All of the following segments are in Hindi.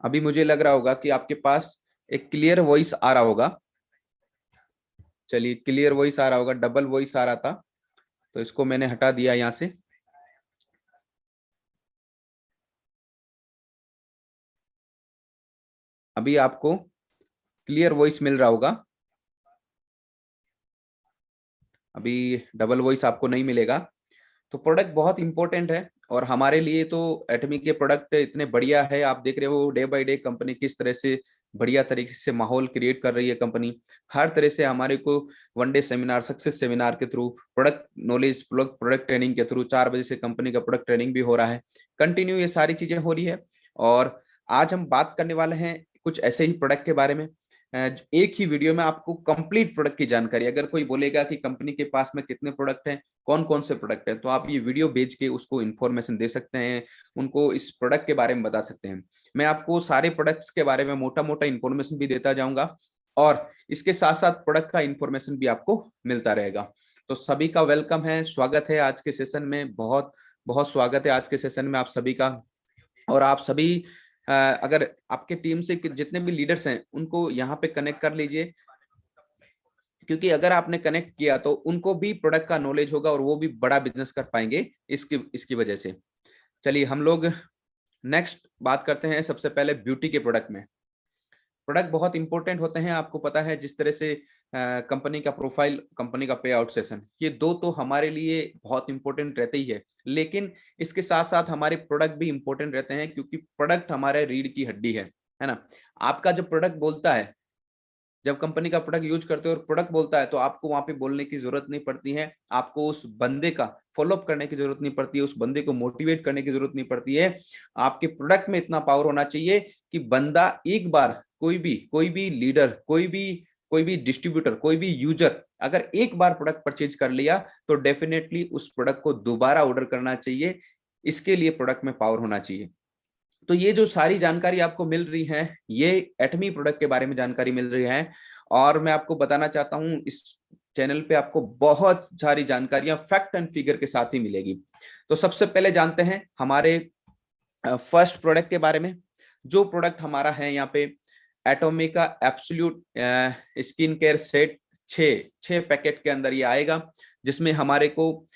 अभी मुझे लग रहा होगा कि आपके पास एक क्लियर वॉइस आ रहा होगा। चलिए, क्लियर वॉइस आ रहा होगा, डबल वॉइस आ रहा था तो इसको मैंने हटा दिया यहाँ से। अभी आपको क्लियर वॉइस मिल रहा होगा। अभी डबल वॉइस आपको नहीं मिलेगा। तो प्रोडक्ट बहुत इंपॉर्टेंट है और हमारे लिए तो एटमी के प्रोडक्ट इतने बढ़िया है। आप देख रहे हो डे बाय डे कंपनी किस तरह से बढ़िया तरीके से माहौल क्रिएट कर रही है। कंपनी हर तरह से हमारे को one day seminar, success seminar के through, product knowledge, product training के थ्रू 4 बजे से कंपनी का प्रोडक्ट ट्रेनिंग भी हो रहा है। कंटिन्यू ये सारी चीजें हो रही है। और आज हम बात करने वाले हैं कुछ ऐसे ही प्रोडक्ट के बारे में। एक ही वीडियो में आपको कंप्लीट प्रोडक्ट की जानकारी, अगर कोई बोलेगा कि कंपनी के पास में कितने प्रोडक्ट हैं, कौन कौन से प्रोडक्ट है, तो आप ये वीडियो भेज के उसको इन्फॉर्मेशन दे सकते हैं, उनको इस प्रोडक्ट के बारे में बता सकते हैं। मैं आपको सारे प्रोडक्ट्स के बारे में मोटा मोटा इन्फॉर्मेशन भी देता जाऊंगा और इसके साथ साथ प्रोडक्ट का इन्फॉर्मेशन भी आपको मिलता रहेगा। तो सभी का वेलकम है, स्वागत है आज के सेशन में। बहुत बहुत स्वागत है आज के सेशन में आप सभी का। और आप सभी अगर आपके टीम से जितने भी लीडर्स हैं उनको यहाँ पे कनेक्ट कर लीजिए, क्योंकि अगर आपने कनेक्ट किया तो उनको भी प्रोडक्ट का नॉलेज होगा और वो भी बड़ा बिजनेस कर पाएंगे इसकी इसकी वजह से। चलिए हम लोग नेक्स्ट बात करते हैं। सबसे पहले ब्यूटी के प्रोडक्ट में। प्रोडक्ट बहुत इंपॉर्टेंट होते हैं, आपको पता है। जिस तरह से कंपनी का प्रोफाइल, कंपनी का पे आउट सेशन, ये दो तो हमारे लिए बहुत इंपॉर्टेंट रहते ही है, लेकिन इसके साथ साथ हमारे प्रोडक्ट भी इंपॉर्टेंट रहते हैं, क्योंकि प्रोडक्ट हमारे रीढ़ की हड्डी है ना। आपका जब प्रोडक्ट बोलता है, जब कंपनी का प्रोडक्ट यूज करते हो और प्रोडक्ट बोलता है, तो आपको वहां पे बोलने की जरूरत नहीं पड़ती है। आपको उस बंदे का फॉलोअप करने की जरूरत नहीं पड़ती है, उस बंदे को मोटिवेट करने की जरूरत नहीं पड़ती है। आपके प्रोडक्ट में इतना पावर होना चाहिए कि बंदा एक बार, कोई भी लीडर, कोई भी डिस्ट्रीब्यूटर, कोई भी यूजर अगर एक बार प्रोडक्ट परचेज कर लिया तो डेफिनेटली उस प्रोडक्ट को दोबारा ऑर्डर करना चाहिए। इसके लिए प्रोडक्ट में पावर होना चाहिए। तो ये जो सारी जानकारी आपको मिल रही है, ये एटमी प्रोडक्ट के बारे में जानकारी मिल रही है। और मैं आपको बताना चाहता हूं, इस चैनल पे आपको बहुत सारी जानकारियां फैक्ट एंड फिगर के साथ ही मिलेगी। तो सबसे पहले जानते हैं हमारे फर्स्ट प्रोडक्ट के बारे में। जो प्रोडक्ट हमारा है यहाँ पे, एटॉमी का absolute skin care set, 6 packet के अंदर ये आएगा, जिसमें हमारे को,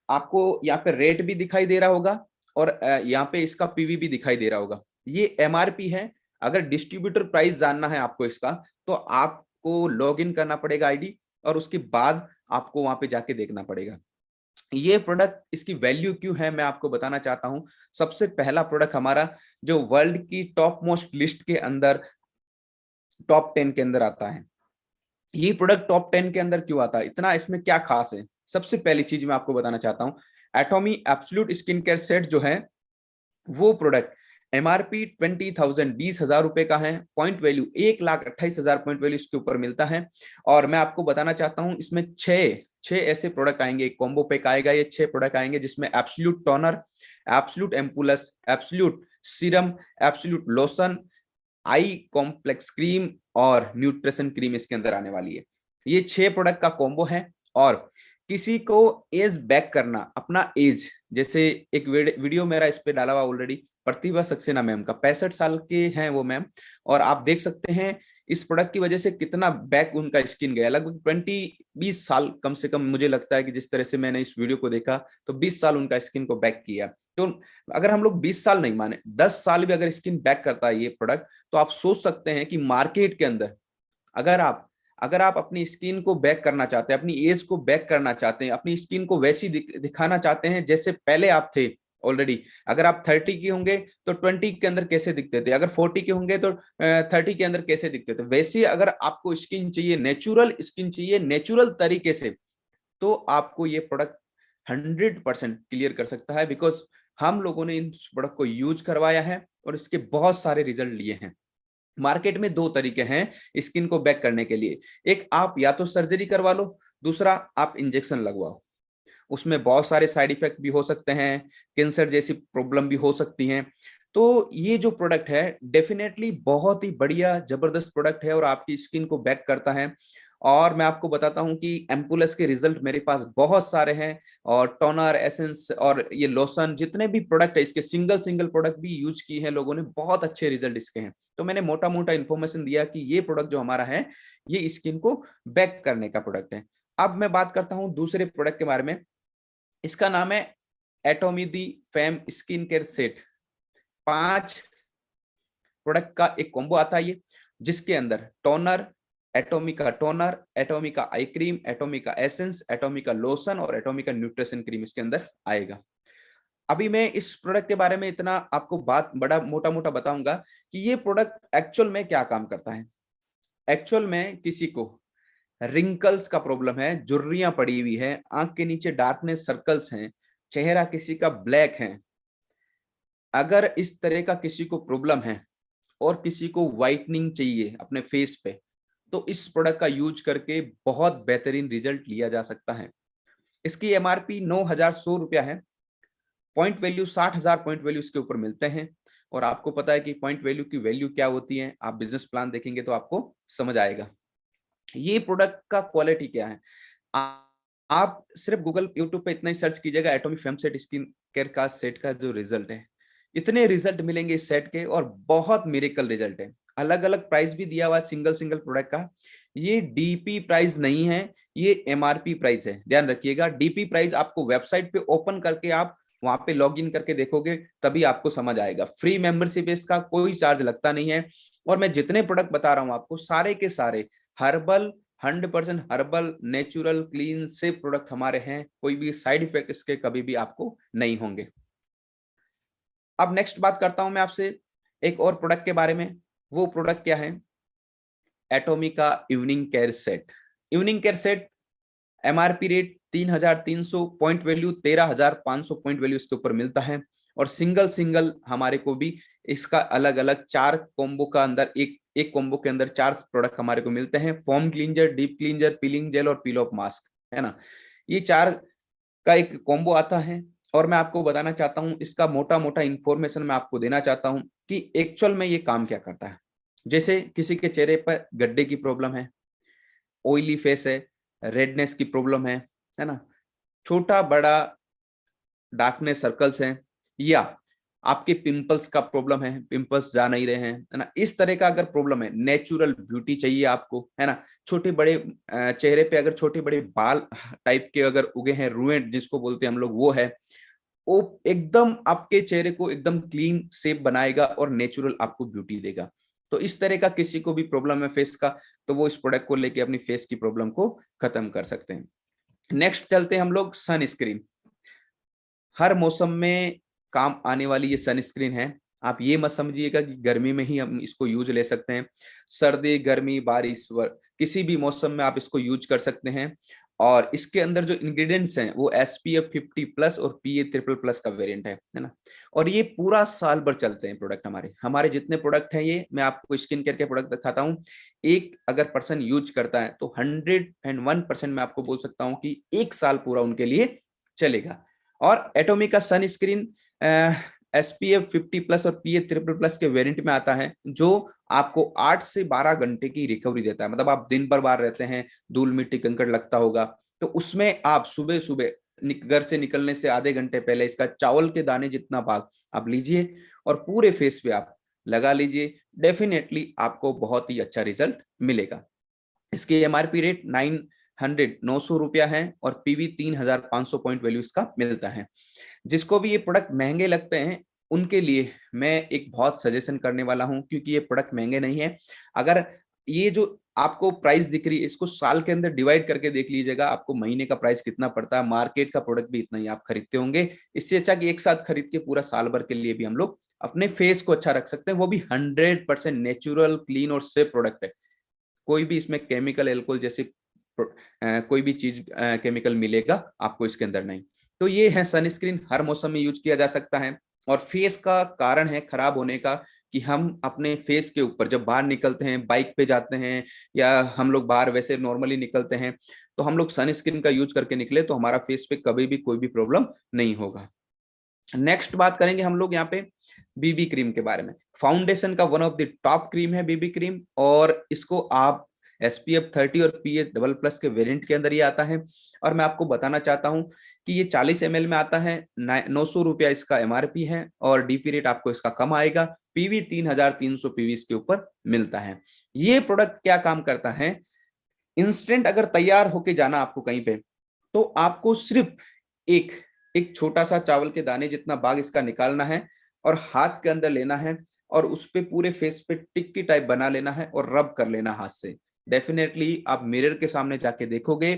आपको यहाँ पे रेट भी दिखाई दे रहा होगा और यहाँ पे इसका पीवी भी दिखाई दे रहा होगा। ये एमआरपी है। अगर डिस्ट्रीब्यूटर प्राइस जानना है आपको इसका, तो आपको लॉग इन करना पड़ेगा आईडी, और उसके बाद आपको वहां पे जाके देखना पड़ेगा। ये प्रोडक्ट, इसकी वैल्यू क्यों है, मैं आपको बताना चाहता हूं। सबसे पहला प्रोडक्ट हमारा जो वर्ल्ड की टॉप मोस्ट लिस्ट के अंदर, टॉप 10 के अंदर आता है। ये प्रोडक्ट टॉप 10 के अंदर क्यों आता है, इतना इसमें क्या खास है? सबसे पहली चीज मैं आपको बताना चाहता हूं, एटॉमी एब्सोल्यूट स्किन केयर सेट जो है, वो प्रोडक्ट एमआरपी 20,000, 20,000 रुपए का है। पॉइंट वैल्यू 1,28,000 पॉइंट वैल्यू इसके ऊपर मिलता है। और मैं आपको बताना चाहता हूं, इसमें छह छह ऐसे प्रोडक्ट आएंगे, एक कॉम्बो पैक आएगा। ये 6 प्रोडक्ट आएंगे, जिसमें absolute toner, absolute ampoules, absolute serum, absolute lotion, eye complex cream और न्यूट्रिशन क्रीम इसके अंदर आने वाली है। ये 6 प्रोडक्ट का कॉम्बो है। और किसी को एज बैक करना, अपना एज, जैसे एक वीडियो मेरा इस पे डाला हुआ ऑलरेडी, प्रतिभा सक्सेना मैम का, 65 साल के हैं वो मैम, और आप देख सकते हैं इस प्रोडक्ट की वजह से कितना बैक उनका स्किन गया। लगभग 20 20 साल कम से कम, मुझे लगता है कि जिस तरह से मैंने इस वीडियो को देखा, तो 20 साल उनका स्किन को बैक किया। तो अगर हम लोग 20 साल नहीं माने, 10 साल भी अगर स्किन बैक करता है ये प्रोडक्ट, तो आप सोच सकते हैं कि मार्केट के अंदर अगर आप अपनी स्किन को बैक करना चाहते हैं, अपनी एज को बैक करना चाहते हैं, अपनी स्किन को वैसी दिखाना चाहते हैं जैसे पहले आप थे ऑलरेडी। अगर आप 30 के होंगे तो 20 के अंदर कैसे दिखते थे, अगर 40 के होंगे तो 30 के अंदर कैसे दिखते थे, वैसे अगर आपको स्किन चाहिए, नेचुरल स्किन चाहिए, नेचुरल तरीके से, तो आपको ये प्रोडक्ट 100% क्लियर कर सकता है। बिकॉज हम लोगों ने इन प्रोडक्ट को यूज करवाया है और इसके बहुत सारे रिजल्ट लिए हैं। मार्केट में दो तरीके हैं स्किन को बैक करने के लिए। एक, आप या तो सर्जरी करवा लो, दूसरा आप इंजेक्शन लगवाओ। उसमें बहुत सारे साइड इफेक्ट भी हो सकते हैं, कैंसर जैसी प्रॉब्लम भी हो सकती हैं। तो ये जो प्रोडक्ट है डेफिनेटली बहुत ही बढ़िया जबरदस्त प्रोडक्ट है और आपकी स्किन को बैक करता है। और मैं आपको बताता हूं कि एम्पुलस के रिजल्ट मेरे पास बहुत सारे हैं, और टोनर, एसेंस और ये लोशन, जितने भी प्रोडक्ट है इसके, सिंगल सिंगल प्रोडक्ट भी यूज किए हैं लोगों ने, बहुत अच्छे रिजल्ट इसके हैं। तो मैंने मोटा मोटा इन्फॉर्मेशन दिया कि ये प्रोडक्ट जो हमारा है ये स्किन को बैक करने का प्रोडक्ट है। अब मैं बात करता हूं दूसरे प्रोडक्ट के बारे में। इसका नाम है Atomy the fame skin care set. 5 product का एक कॉम्बो आता है ये, जिसके अंदर टोनर, एटोमी का टोनर, एटोमी का आई क्रीम, एटोमी का एसेंस, एटोमी का लोशन और एटोमी का न्यूट्रिशन क्रीम इसके अंदर आएगा। अभी मैं इस प्रोडक्ट के बारे में इतना आपको बात बड़ा मोटा मोटा बताऊंगा कि ये प्रोडक्ट एक्चुअल में क्या काम करता है। एक्चुअल में किसी को रिंकल्स का प्रॉब्लम है, झुर्रियां पड़ी हुई है, आंख के नीचे डार्कनेस सर्कल्स हैं, चेहरा किसी का ब्लैक है, अगर इस तरह का किसी को प्रॉब्लम है और किसी को व्हाइटनिंग चाहिए अपने फेस पे, तो इस प्रोडक्ट का यूज करके बहुत बेहतरीन रिजल्ट लिया जा सकता है। इसकी एमआरपी 9,100 रुपया है। पॉइंट वैल्यू 60,000 पॉइंट वैल्यू इसके ऊपर मिलते हैं। और आपको पता है कि पॉइंट वैल्यू की वैल्यू क्या होती है, आप बिजनेस प्लान देखेंगे तो आपको समझ आएगा। ये प्रोडक्ट का क्वालिटी क्या है, आप सिर्फ गूगल यूट्यूब पे इतना ही सर्च कीजिएगा, atomic fame set skin care का सेट का जो रिजल्ट है, इतने रिजल्ट मिलेंगे इस सेट के, और बहुत मिरेकल रिजल्ट है। अलग अलग प्राइस भी दिया हुआ है सिंगल सिंगल प्रोडक्ट का। ये डीपी प्राइस नहीं है, ये एमआरपी प्राइस है, ध्यान रखिएगा। डीपी प्राइस आपको वेबसाइट पे ओपन करके आप वहां पे लॉग इन करके देखोगे तभी आपको समझ आएगा। फ्री मेंबरशिप, इसका कोई चार्ज लगता नहीं है। और मैं जितने प्रोडक्ट बता रहा हूं आपको, सारे के सारे हर्बल, 100% हर्बल, नेचुरल, क्लीन से प्रोडक्ट हमारे हैं। कोई भी साइड इफेक्ट इसके कभी भी आपको नहीं होंगे। अब नेक्स्ट बात करता हूं मैं आपसे एक और प्रोडक्ट के बारे में। वो प्रोडक्ट क्या है, एटोमी का evening care set. Evening care set MRP rate 3,300, point value 13,500 point value इसके ऊपर मिलता है। और सिंगल सिंगल हमारे को भी इसका अलग अलग 4 कॉम्बो का अंदर, एक एक कॉम्बो के अंदर 4 प्रोडक्ट हमारे को मिलते हैं। Form cleanser, deep cleanser, piling jail और पील ऑफ मास्क, है ना। ये 4 का एक कॉम्बो आता है। और मैं आपको बताना चाहता हूं, इसका मोटा मोटा इंफॉर्मेशन मैं आपको देना चाहता हूं कि एक्चुअल में ये काम क्या करता है। जैसे किसी के चेहरे पर गड्ढे की प्रॉब्लम है, ऑयली फेस है, रेडनेस की प्रॉब्लम है ना, छोटा बड़ा डार्कनेस सर्कल्स हैं, या आपके पिंपल्स का प्रॉब्लम है, पिंपल्स जा नहीं रहे हैं, है ना, इस तरह का अगर प्रॉब्लम है, नेचुरल ब्यूटी चाहिए आपको, है ना, छोटे बड़े चेहरे पे अगर छोटे बड़े बाल टाइप के अगर उगे हैं, रुएंट जिसको बोलते हैं हम लोग, वो है, वो एकदम आपके चेहरे को एकदम क्लीन शेप बनाएगा और नेचुरल आपको ब्यूटी देगा। तो इस तरह का किसी को भी प्रॉब्लम है फेस का, तो वो इस प्रोडक्ट को लेके अपनी फेस की प्रॉब्लम को खत्म कर सकते हैं। नेक्स्ट चलते हैं हम लोग सनस्क्रीन। हर मौसम में काम आने वाली ये सनस्क्रीन है। आप ये मत समझिएगा कि गर्मी में ही हम इसको यूज ले सकते हैं। सर्दी, गर्मी, बारिश, किसी भी मौसम में आप इसको यूज कर सकते हैं। और इसके अंदर जो इंग्रेडिएंट्स हैं वो SPF 50+ और PA++ का वेरिएंट है ना। और ये पूरा साल भर चलते हैं प्रोडक्ट। हमारे हमारे जितने प्रोडक्ट हैं, ये मैं आपको स्किन केयर के प्रोडक्ट दिखाता हूँ, एक अगर पर्सन यूज करता है तो 101% मैं आपको बोल सकता हूँ कि 1 साल पूरा उनके लिए चलेगा। और एटोमी का सनस्क्रीन SPF 50+ और PA++ के वेरिएंट में आता है, जो आपको 8 से 12 घंटे की रिकवरी देता है। मतलब आप दिन भर बाहर रहते हैं, धूल मिट्टी कंकड़ लगता होगा, तो उसमें आप सुबह सुबह घर से निकलने से आधे घंटे पहले इसका चावल के दाने जितना भाग आप लीजिए और पूरे फेस पे आप लगा लीजिए। डेफिनेटली आपको बहुत ही अच्छा रिजल्ट मिलेगा। इसकी एमआरपी रेट 900 रुपया है और पीवी 3,500 पॉइंट वैल्यू इसका मिलता है। जिसको भी ये प्रोडक्ट महंगे लगते हैं उनके लिए मैं एक बहुत सजेशन करने वाला हूं, क्योंकि ये प्रोडक्ट महंगे नहीं है। अगर ये जो आपको प्राइस दिख रही है, इसको साल के अंदर डिवाइड करके देख लीजिएगा, आपको महीने का प्राइस कितना पड़ता है। मार्केट का प्रोडक्ट भी इतना ही आप खरीदते होंगे। इससे अच्छा कि एक साथ खरीद के पूरा साल भर के लिए भी हम लोग अपने फेस को अच्छा रख सकते हैं। वो भी 100% नेचुरल, क्लीन और सेफ प्रोडक्ट है। कोई भी इसमें केमिकल, एल्कोहल जैसे कोई भी चीज केमिकल मिलेगा आपको इसके अंदर नहीं। तो ये है सनस्क्रीन, हर मौसम में यूज किया जा सकता है। और फेस का कारण है खराब होने का कि हम अपने फेस के ऊपर जब बाहर निकलते हैं, बाइक पे जाते हैं या हम लोग बाहर वैसे नॉर्मली निकलते हैं, तो हम लोग सनस्क्रीन का यूज करके निकले तो हमारा फेस पे कभी भी कोई भी प्रॉब्लम नहीं होगा। नेक्स्ट बात करेंगे हम लोग यहाँ पे बीबी क्रीम के बारे में। फाउंडेशन का one of the top cream है बीबी क्रीम, और इसको आप SPF 30 और PA डबल प्लस के वेरिएंट के अंदर ये आता है। और मैं आपको बताना चाहता हूँ कि ये 40 ml में आता है, 900 रुपया इसका MRP है, और डीपी रेट आपको इसका कम आएगा। पीवी 3300 पीवी इसके ऊपर मिलता है। ये प्रोडक्ट क्या काम करता है, इंस्टेंट अगर तैयार होके जाना आपको कहीं पे, तो आपको सिर्फ एक एक छोटा सा चावल के दाने जितना बाग इसका निकालना है और हाथ के अंदर लेना है और उस पे पूरे फेस पे टिक्की टाइप बना लेना है और रब कर लेना हाथ से। डेफिनेटली आप मिरर के सामने जाके देखोगे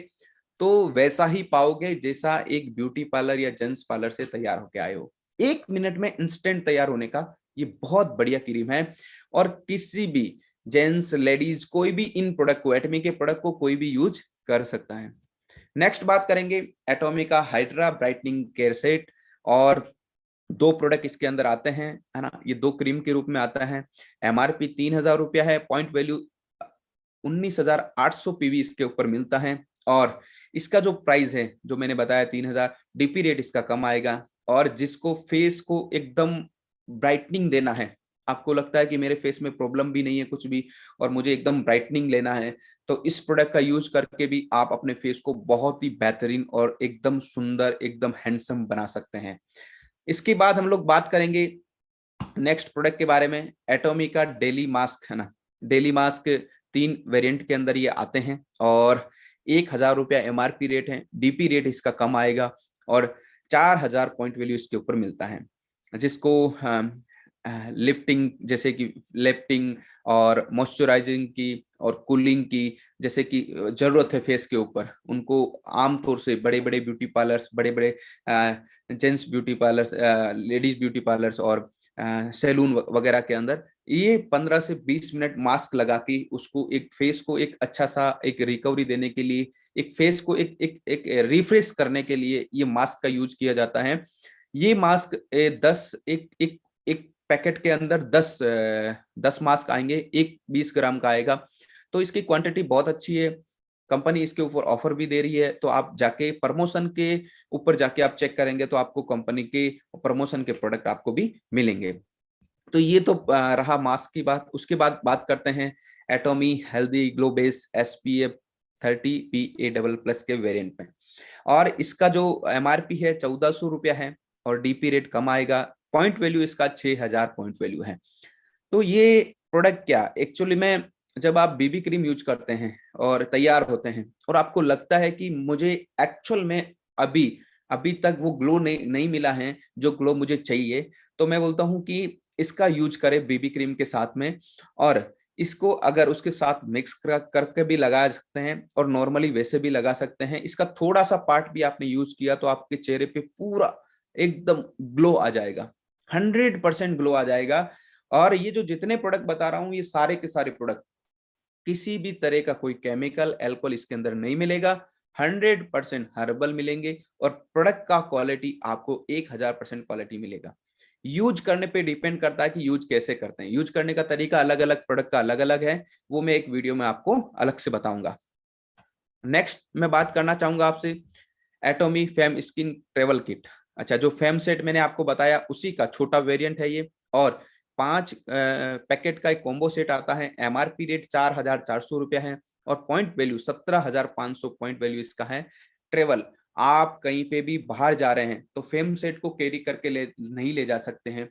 तो वैसा ही पाओगे जैसा एक ब्यूटी पार्लर या जेंट्स पार्लर से तैयार होके आए हो। 1 मिनट में इंस्टेंट तैयार होने का ये बहुत बढ़िया क्रीम है। और किसी भी जेंट्स, लेडीज, कोई भी इन प्रोडक्ट को, एटमी के प्रोडक्ट को कोई भी यूज कर सकता है। नेक्स्ट बात करेंगे एटॉमी का हाइड्रा ब्राइटनिंग केयर सेट। और 2 प्रोडक्ट इसके अंदर आते हैं, है ना, ये 2 क्रीम के रूप में आता है। MRP 3000 रुपया है, पॉइंट वैल्यू 19,800 पीवी इसके ऊपर मिलता है। और इसका जो प्राइस है जो मैंने बताया 3000, डीपी रेट इसका कम आएगा। और जिसको फेस को एकदम ब्राइटनिंग देना है, आपको लगता है कि मेरे फेस में प्रॉब्लम भी नहीं है कुछ भी और मुझे एकदम ब्राइटनिंग लेना है, तो इस प्रोडक्ट का यूज करके भी आप अपने फेस को बहुत ही बेहतरीन और एकदम सुंदर, एकदम हैंडसम बना सकते हैं। इसके बाद हम लोग बात करेंगे नेक्स्ट प्रोडक्ट के बारे में, एटॉमी का डेली मास्क, है ना। डेली मास्क 3 वेरिएंट के अंदर ये आते हैं और 1000 रुपया MRP रेट है, डीपी रेट इसका कम आएगा और 4000 पॉइंट वैल्यू इसके ऊपर मिलता है। जिसको लिफ्टिंग जैसे कि लिफ्टिंग और मॉइस्चराइजिंग की और कूलिंग की जैसे कि जरूरत है फेस के ऊपर, उनको आमतौर से बड़े बड़े ब्यूटी पार्लर्स, बड़े बड़े gents beauty parlours, ladies beauty parlours और सैलून वगैरह के अंदर ये 15 से 20 मिनट मास्क लगा के उसको एक फेस को एक अच्छा सा एक रिकवरी देने के लिए, एक फेस को एक रिफ्रेश करने के लिए ये मास्क का यूज किया जाता है। ये मास्क 10 एक एक एक पैकेट के अंदर 10 मास्क आएंगे, एक 20 ग्राम का आएगा। तो इसकी क्वांटिटी बहुत अच्छी है, कंपनी इसके ऊपर ऑफर भी दे रही है। तो आप जाके प्रमोशन के ऊपर जाके आप चेक करेंगे तो आपको कंपनी के प्रमोशन के प्रोडक्ट आपको भी मिलेंगे। तो ये तो रहा मास्क की बात। उसके बाद बात करते हैं एटॉमी healthy glow base SPF 30 PA double plus के वेरिएंट में। और इसका जो MRP है 1400 रुपया है और डीपी रेट कम आएगा। पॉइंट वैल्यू इसका 6000 पॉइंट वैल्यू है। तो ये प्रोडक्ट क्या एक्चुअली में, जब आप बीबी क्रीम यूज करते हैं और तैयार होते हैं और आपको लगता है कि मुझे एक्चुअल में अभी अभी तक वो ग्लो नहीं मिला है जो ग्लो मुझे चाहिए, तो मैं बोलता हूं कि इसका यूज करें बीबी क्रीम के साथ में। और इसको अगर उसके साथ मिक्स करके भी लगा सकते हैं और नॉर्मली वैसे भी लगा सकते हैं। इसका थोड़ा सा पार्ट भी आपने यूज किया तो आपके चेहरे पे पूरा एकदम ग्लो आ जाएगा, 100% ग्लो आ जाएगा। और ये जो जितने प्रोडक्ट बता रहा हूं ये सारे के सारे प्रोडक्ट किसी भी तरह का कोई केमिकल, अल्कोहल इसके अंदर नहीं मिलेगा, 100% हर्बल मिलेंगे और प्रोडक्ट का क्वालिटी आपको 1000% क्वालिटी मिलेगा। यूज करने पे डिपेंड करता है कि यूज कैसे करते हैं। यूज करने का तरीका अलग अलग प्रोडक्ट का अलग अलग है, वो मैं एक वीडियो में आपको अलग से बताऊंगा। नेक्स्ट मैं बात करना चाहूंगा आपसे एटॉमी फेम स्किन ट्रेवल किट। अच्छा, जो फेम सेट मैंने आपको बताया उसी का छोटा वेरिएंट है ये। और 5 पैकेट का एक कॉम्बो सेट आता है। MRP रेट 4400 रुपया है और पॉइंट वैल्यू 17500 पॉइंट वैल्यू इसका है। ट्रेवल, आप कहीं पे भी बाहर जा रहे हैं तो फेम सेट को कैरी करके नहीं ले जा सकते हैं,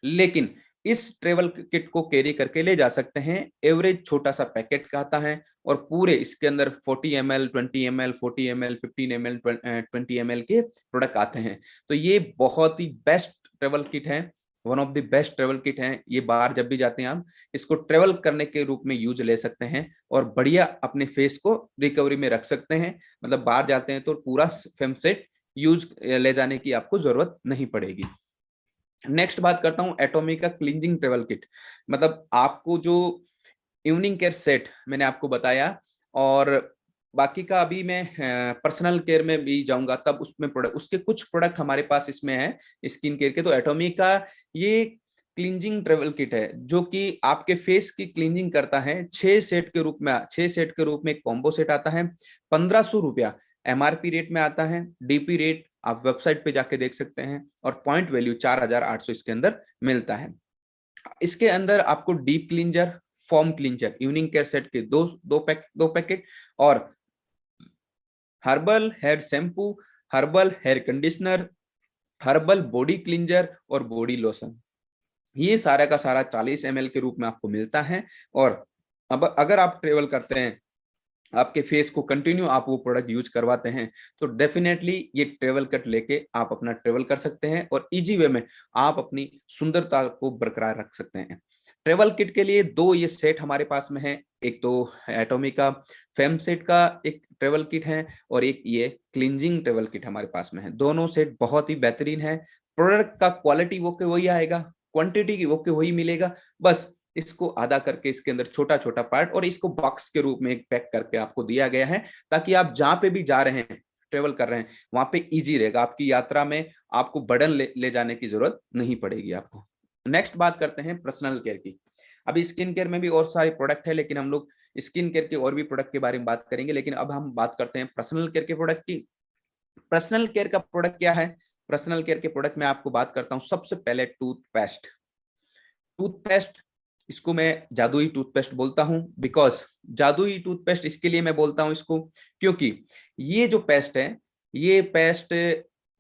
लेकिन इस ट्रेवल किट को कैरी करके ले जा सकते हैं। एवरेज छोटा सा पैकेट का आता है और पूरे इसके अंदर 40 ml, 20 ml, 40 ml, 15 ml, 20 ml के प्रोडक्ट आते हैं। तो ये बहुत ही बेस्ट ट्रेवल किट है, one of the best travel kit है। ये बाहर जब भी जाते हैं आप इसको ट्रेवल करने के रूप में यूज ले सकते हैं और बढ़िया अपने फेस को रिकवरी में रख सकते हैं। मतलब बाहर जाते हैं तो पूरा फेम सेट यूज ले जाने की आपको जरूरत नहीं पड़ेगी। नेक्स्ट बात करता हूं एटॉमी का क्लींजिंग ट्रेवल किट। मतलब आपको जो इवनिंग केयर सेट मैंने आपको बताया, और बाकी का अभी मैं पर्सनल केयर में भी जाऊंगा तब उसमें प्रोडक्ट, उसके कुछ प्रोडक्ट हमारे पास इसमें है स्किन केयर के। तो एटॉमी का ये क्लींजिंग ट्रेवल किट है जो कि आपके फेस की क्लींजिंग करता है। 6 सेट के रूप में एक कॉम्बो सेट आता है। 1500 रुपया MRP रेट में आता है। डीपी रेट आप वेबसाइट पे जाके देख सकते हैं और पॉइंट वैल्यू 4800 इसके अंदर मिलता है। इसके अंदर आपको deep cleanser, foam cleanser evening care set के दो पैकेट, और herbal hair shampoo, herbal hair conditioner, herbal body cleanser और बॉडी लोशन। ये सारा का सारा 40 ml के रूप में आपको मिलता है। और अब अगर आप ट्रेवल करते हैं, आपके फेस को कंटिन्यू आप वो प्रोडक्ट यूज करवाते हैं, तो डेफिनेटली ये ट्रेवल किट लेके आप अपना ट्रेवल कर सकते हैं और इजी वे में आप अपनी सुंदरता को बरकरार रख सकते हैं। ट्रेवल किट के लिए दो ये सेट हमारे पास में है, एक तो एटॉमी का फेम सेट का एक ट्रेवल किट है और एक ये क्लींजिंग ट्रेवल किट हमारे पास में है। दोनों सेट बहुत ही बेहतरीन है। प्रोडक्ट का क्वालिटी वो के वही आएगा, क्वांटिटी की वो के वही मिलेगा, बस इसको आधा करके इसके अंदर छोटा छोटा पार्ट और इसको बॉक्स के रूप में एक पैक करके आपको दिया गया है, ताकि आप जहां पे भी जा रहे हैं, ट्रेवल कर रहे हैं, वहां पे इजी रहेगा। आपकी यात्रा में आपको बर्डन ले जाने की जरूरत नहीं पड़ेगी आपको। नेक्स्ट बात करते हैं पर्सनल केयर की। अभी स्किन केयर में भी और सारे प्रोडक्ट है, लेकिन हम लोग स्किन केयर के और भी प्रोडक्ट के बारे में बात करेंगे, लेकिन अब हम बात करते हैं पर्सनल केयर के प्रोडक्ट की। पर्सनल केयर का प्रोडक्ट क्या है? पर्सनल केयर के प्रोडक्ट में आपको बात करता हूं सबसे पहले टूथपेस्ट। टूथपेस्ट, इसको मैं जादुई टूथपेस्ट बोलता हूं। बिकॉज जादुई टूथपेस्ट इसके लिए मैं बोलता हूं इसको, क्योंकि ये जो पेस्ट है, ये पेस्ट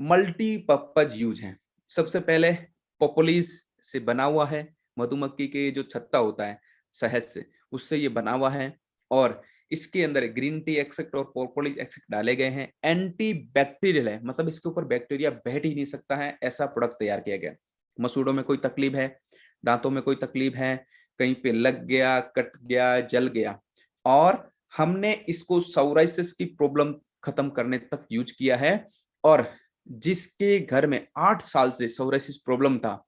मल्टीपर्पज यूज है। सबसे पहले पोपोलिस से बना हुआ है, मधुमक्खी के जो छत्ता होता है शहद से, उससे ये बना हुआ है। और इसके अंदर ग्रीन टी एक्सेक्ट और पोपोलिस एक्सेक्ट डाले गए हैं। एंटी बैक्टीरियल है, मतलब इसके ऊपर बैक्टीरिया बैठ ही नहीं सकता है, ऐसा प्रोडक्ट तैयार किया गया। मसूड़ों में कोई तकलीफ है, दांतों में कोई तकलीफ है, कहीं पे लग गया, कट गया, जल गया, और हमने इसको सोराइसिस की प्रॉब्लम खत्म करने तक यूज किया है। और जिसके घर में 8 साल से सोराइसिस प्रॉब्लम था,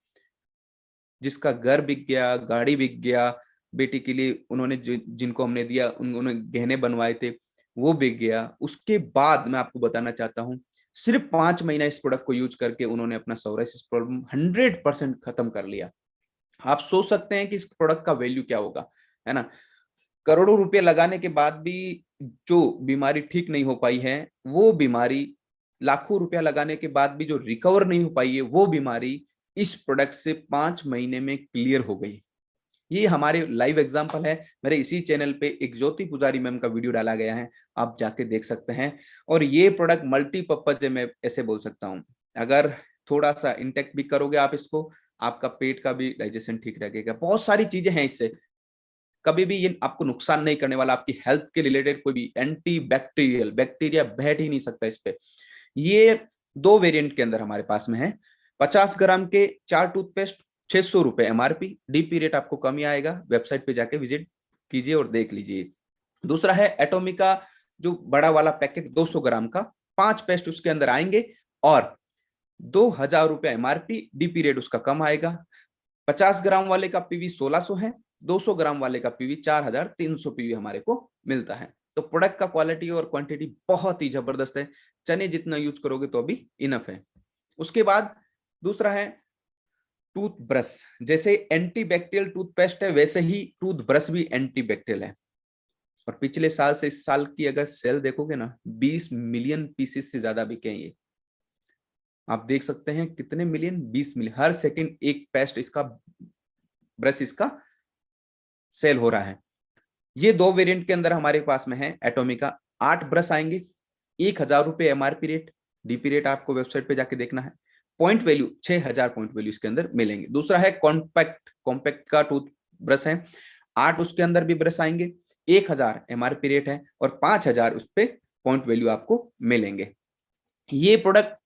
जिसका घर बिक गया, गाड़ी बिक गया, बेटी के लिए उन्होंने जिनको हमने दिया उन्होंने गहने बनवाए थे, वो बिक गया, उसके बाद मैं आपको बताना चाहता हूं सिर्फ 5 महीना इस प्रोडक्ट को यूज करके उन्होंने अपना सोराइसिस प्रॉब्लम 100% खत्म कर लिया। आप सोच सकते हैं कि इस प्रोडक्ट का वैल्यू क्या होगा, है ना। करोड़ों रुपए लगाने के बाद भी जो बीमारी ठीक नहीं हो पाई है, वो बीमारी, लाखों रुपया लगाने के बाद भी जो रिकवर नहीं हो पाई है, वो बीमारी इस प्रोडक्ट से 5 महीने में क्लियर हो गई। ये हमारे लाइव एग्जांपल है। मेरे इसी चैनल पे एक ज्योति पुजारी मैम का वीडियो डाला गया है, आप जाके देख सकते हैं। और ये प्रोडक्ट मल्टीपर्पज है, मैं ऐसे बोल सकता हूँ। अगर थोड़ा सा इंटेक्ट भी करोगे आप इसको, आपका पेट का भी डाइजेशन ठीक रहेगा। बहुत सारी चीजें हैं इससे, कभी भी ये आपको नुकसान नहीं करने वाला। आपकी हेल्थ के रिलेटेड कोई भी एंटी बैक्टीरियल, बैक्टीरिया बैठ ही नहीं सकता इस पे। ये दो वेरिएंट के अंदर हमारे पास में है। 50 ग्राम के 4 टूथपेस्ट, 600 रुपए एमआरपी, डीपी रेट आपको कम ही आएगा। वेबसाइट पे जाके विजिट कीजिए और देख लीजिए। दूसरा है एटॉमी का जो बड़ा वाला पैकेट 200 ग्राम का, 5 पेस्ट उसके अंदर आएंगे और 2000 रुपए एमआरपी, डीपी रेट उसका कम आएगा। 50 ग्राम वाले का पीवी 1600 है, 200 ग्राम वाले का पीवी 4300 पीवी हमारे को मिलता है। तो प्रोडक्ट का क्वालिटी और क्वांटिटी बहुत ही जबरदस्त है। चने जितना यूज करोगे तो अभी इनफ है। उसके बाद दूसरा है टूथ ब्रश। जैसे एंटी बैक्टीरियल टूथपेस्ट है, वैसे ही टूथ ब्रश भी एंटी बैक्टीरियल है। और पिछले साल से इस साल की अगर सेल देखोगे ना, 20 मिलियन पीसेस से ज्यादा बिके हैं ये। आप देख सकते हैं कितने मिलियन, 20 मिलियन। हर सेकंड एक पेस्ट इसका, ब्रश इसका सेल हो रहा है। ये दो वेरिएंट के अंदर हमारे पास में है एटॉमी का। 8 ब्रश आएंगे, 1000 रुपए एमआरपी रेट, डीपी रेट आपको वेबसाइट पे जाके देखना है। पॉइंट वैल्यू 6000 पॉइंट वैल्यू इसके अंदर मिलेंगे। दूसरा है कॉम्पैक्ट, कॉम्पैक्ट का टूथ ब्रश है, 8 उसके अंदर भी ब्रश आएंगे, 1000 एमआरपी रेट है और 5000 उस पर पॉइंट वैल्यू आपको मिलेंगे। ये प्रोडक्ट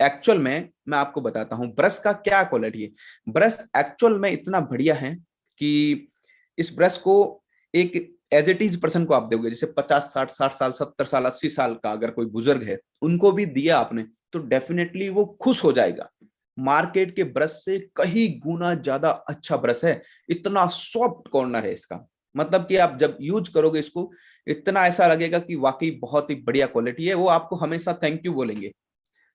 एक्चुअल में मैं आपको बताता हूं ब्रश का क्या क्वालिटी है। ब्रश एक्चुअल में इतना बढ़िया है कि इस ब्रश को एक एज इट इज पर्सन को आप दोगे, जैसे 50 60 60 साल 70 साल 80 साल का अगर कोई बुजुर्ग है, उनको भी दिया आपने तो डेफिनेटली वो खुश हो जाएगा। मार्केट के ब्रश से कहीं गुना ज्यादा अच्छा ब्रश है। इतना सॉफ्ट कॉर्नर है इसका, मतलब कि आप जब यूज करोगे इसको, इतना ऐसा लगेगा कि वाकई बहुत ही बढ़िया क्वालिटी है। वो आपको हमेशा थैंक यू बोलेंगे।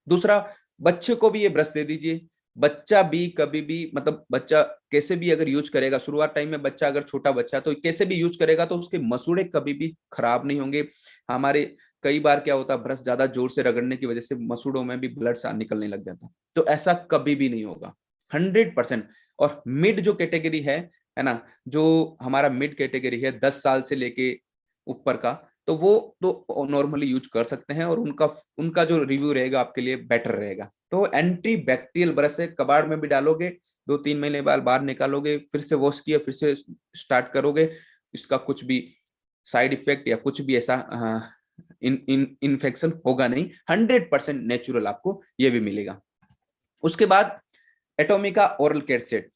दूसरा, बच्चे को भी ये ब्रश दे दीजिए। बच्चा भी कभी भी, मतलब बच्चा कैसे भी अगर यूज करेगा, शुरुआत टाइम में बच्चा अगर छोटा बच्चा तो कैसे भी यूज करेगा तो उसके मसूड़े कभी भी खराब नहीं होंगे। हमारे कई बार क्या होता है, ब्रश ज्यादा जोर से रगड़ने की वजह से मसूड़ों में भी ब्लड सा निकलने लग जाता, तो ऐसा कभी भी नहीं होगा 100%। और मिड जो कैटेगरी है, है ना, जो हमारा मिड कैटेगरी है 10 साल से लेके ऊपर का, तो वो तो नॉर्मली यूज कर सकते हैं और उनका उनका जो रिव्यू रहेगा आपके लिए बेटर रहेगा। तो एंटी बैक्टीरियल ब्रश है, कबाड़ में भी डालोगे, 2-3 महीने बाद बाहर निकालोगे, फिर से वॉश किया, फिर से स्टार्ट करोगे, इसका कुछ भी साइड इफेक्ट या कुछ भी ऐसा इन्फेक्शन होगा नहीं, 100% नेचुरल आपको ये भी मिलेगा। उसके बाद एटोमिका ओरल केयर सेट,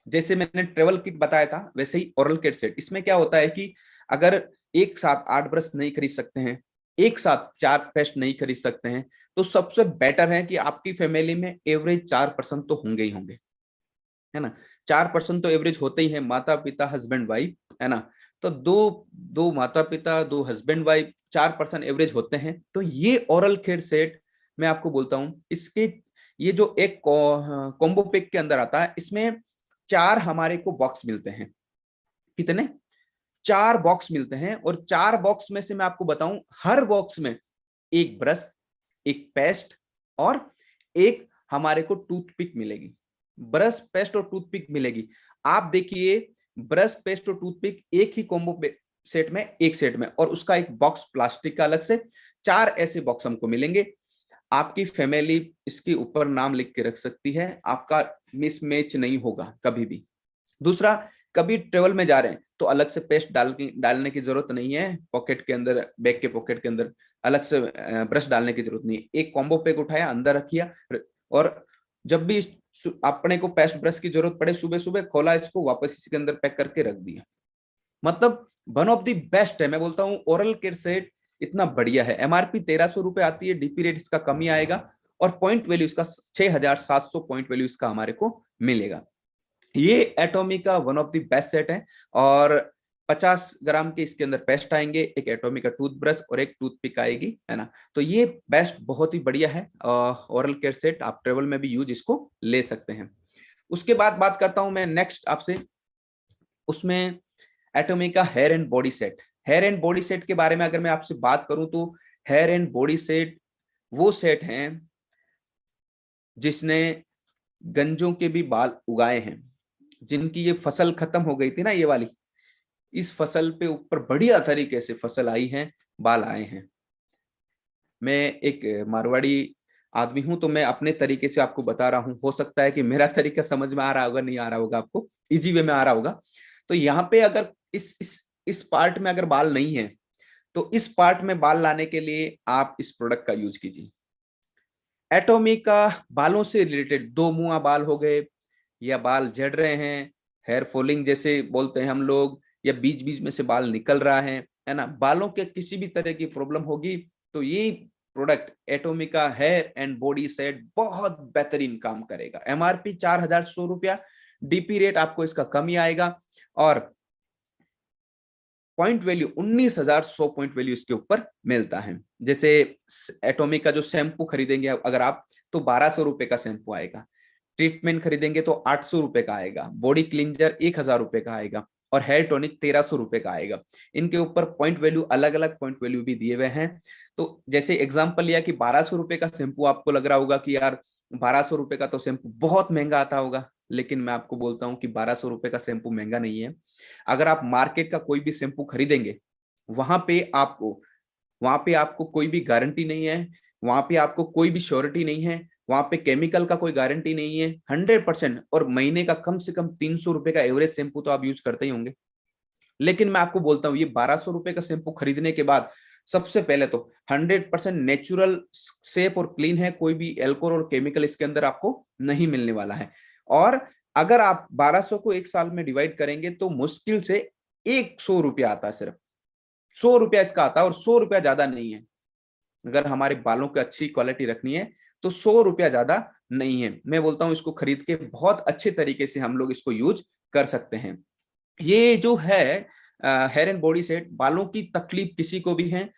जैसे मैंने ट्रेवल किट बताया था वैसे ही ओरल केयर सेट। इसमें क्या होता है कि अगर एक साथ 8 ब्रश नहीं खरीद सकते हैं, एक साथ 4 पेस्ट नहीं खरीद सकते हैं, तो सबसे बेटर है कि आपकी फैमिली में एवरेज 4 पर्सन तो होंगे ही होंगे, है ना। 4 पर्सन तो एवरेज होते ही है, माता पिता हस्बैंड वाइफ, है ना। तो दो दो माता पिता, 2 हस्बैंड वाइफ, 4 पर्सन एवरेज होते हैं। तो ये ओरल केयर सेट मैं आपको बोलता हूँ, इसके ये जो एक कॉम्बो पैक के अंदर आता है, इसमें 4 हमारे को बॉक्स मिलते हैं। कितने? 4 बॉक्स मिलते हैं, और 4 बॉक्स में से मैं आपको बताऊं, हर बॉक्स में एक ब्रश, एक पेस्ट और एक हमारे को टूथपिक मिलेगी। ब्रश, पेस्ट और टूथपिक मिलेगी। आप देखिए, ब्रश, पेस्ट और टूथपिक एक ही कॉम्बो सेट में, एक सेट में, और उसका एक बॉक्स प्लास्टिक का अलग से। 4 ऐसे बॉक्स हमको मिलेंगे। आपकी फैमिली इसके ऊपर नाम लिख के रख सकती है, आपका मिसमैच नहीं होगा कभी भी। दूसरा, कभी ट्रेवल में जा रहे हैं तो अलग से पेस्ट डालने की जरूरत नहीं है, पॉकेट के अंदर, बैग के पॉकेट के अंदर अलग से ब्रश डालने की जरूरत नहीं है। एक कॉम्बो पैक उठाया, अंदर रखिया, और जब भी अपने को पेस्ट ब्रश की जरूरत पड़े, सुबह सुबह खोला इसको, वापस इसके अंदर पैक करके रख दिया। मतलब वन ऑफ द बेस्ट है, मैं बोलता हूँ ओरल केयर सेट इतना बढ़िया है। एमआरपी 1300 रुपए आती है, डीपी रेट इसका कम ही आएगा, और पॉइंट वैल्यू इसका 6700 पॉइंट वैल्यू इसका हमारे को मिलेगा। ये एटॉमिक का one of the best set है। और 50 ग्राम के इसके अंदर पेस्ट आएंगे, एक एटॉमिक का टूथब्रश और एक टूथपिक आएगी, है ना। तो ये बेस्ट बहुत ही बढ़िया है ओरल केयर सेट, आप ट्रेवल में भी यूज इसको ले सकते हैं। उसके बाद बात करता हूं मैं नेक्स्ट आपसे, उसमें एटॉमिक का hair and body set. Hair and body set के बारे में अगर मैं आपसे बात करूं तो हेयर एंड बॉडी सेट वो सेट हैं जिसने गंजों के भी बाल उगाए हैं, जिनकी ये फसल खत्म हो गई थी ना, ये वाली, इस फसल पे ऊपर बढ़िया तरीके से फसल आई है, बाल आए हैं। मैं एक मारवाड़ी आदमी हूं, तो मैं अपने तरीके से आपको बता रहा हूं, हो सकता है कि मेरा तरीका समझ में आ रहा होगा, नहीं आ रहा होगा आपको, इजी वे में आ रहा होगा। तो यहाँ पे अगर इस पार्ट में अगर बाल नहीं है, तो इस पार्ट में बाल लाने के लिए आप इस प्रोडक्ट का यूज कीजिए। एटॉमिक का बालों से रिलेटेड, दो मुआ बाल हो गए, या बाल झड़ रहे हैं, हेयर फॉलिंग जैसे बोलते हैं हम लोग, या बीच बीच में से बाल निकल रहा है ना, बालों के किसी भी तरह की प्रॉब्लम होगी, तो ये प्रोडक्ट एटॉमिक का हेयर एंड बॉडी सेट बहुत बेहतरीन काम करेगा। एमआरपी 4100 रुपया, डीपी रेट आपको इसका कम ही आएगा, और पॉइंट वैल्यू 19,100 पॉइंट वैल्यू इसके ऊपर मिलता है। जैसे एटॉमिक का जो शैम्पू खरीदेंगे अगर आप, तो 1200 रुपए का शैम्पू आएगा। ट्रीटमेंट खरीदेंगे तो 800 रुपए का आएगा। बॉडी क्लींजर 1000 रुपए का आएगा, और हेयर टॉनिक 1300 रुपए का आएगा। इनके ऊपर पॉइंट वैल्यू, अलग अलग पॉइंट वैल्यू भी दिए हुए हैं। तो जैसे एग्जांपल लिया कि 1200 रुपए का शैम्पू, आपको लग रहा होगा कि यार 1200 रुपए का तो शैम्पू बहुत महंगा आता होगा, लेकिन मैं आपको बोलता हूँ कि 1200 रुपए का शैम्पू महंगा नहीं है। अगर आप मार्केट का कोई भी शैम्पू खरीदेंगे, वहां पे आपको वहां पे आपको कोई भी गारंटी नहीं है, वहां पे आपको कोई भी श्योरिटी नहीं है, वहां पे केमिकल का कोई गारंटी नहीं है, 100%। और महीने का कम से कम 300 रुपए का एवरेज शैम्पू तो आप यूज करते ही होंगे। लेकिन मैं आपको बोलता हूँ, ये 1200 रुपए का शैम्पू खरीदने के बाद सबसे पहले तो 100% नेचुरल, सेफ और क्लीन है, कोई भी एल्कोहल और केमिकल इसके अंदर आपको नहीं मिलने वाला है। और अगर आप 1200 को एक साल में डिवाइड करेंगे तो मुश्किल से 100 रुपया आता है, सिर्फ 100 रुपया इसका आता है, और 100 रुपया ज्यादा नहीं है। अगर हमारे बालों की अच्छी क्वालिटी रखनी है तो 100 रुपया ज्यादा नहीं है। मैं बोलता हूं इसको खरीद के बहुत अच्छे तरीके से हम लोग इसको यूज कर सकते हैं। ये जो है हेयर एंड बॉडी सेट, बालों की तकलीफ किसी को भी है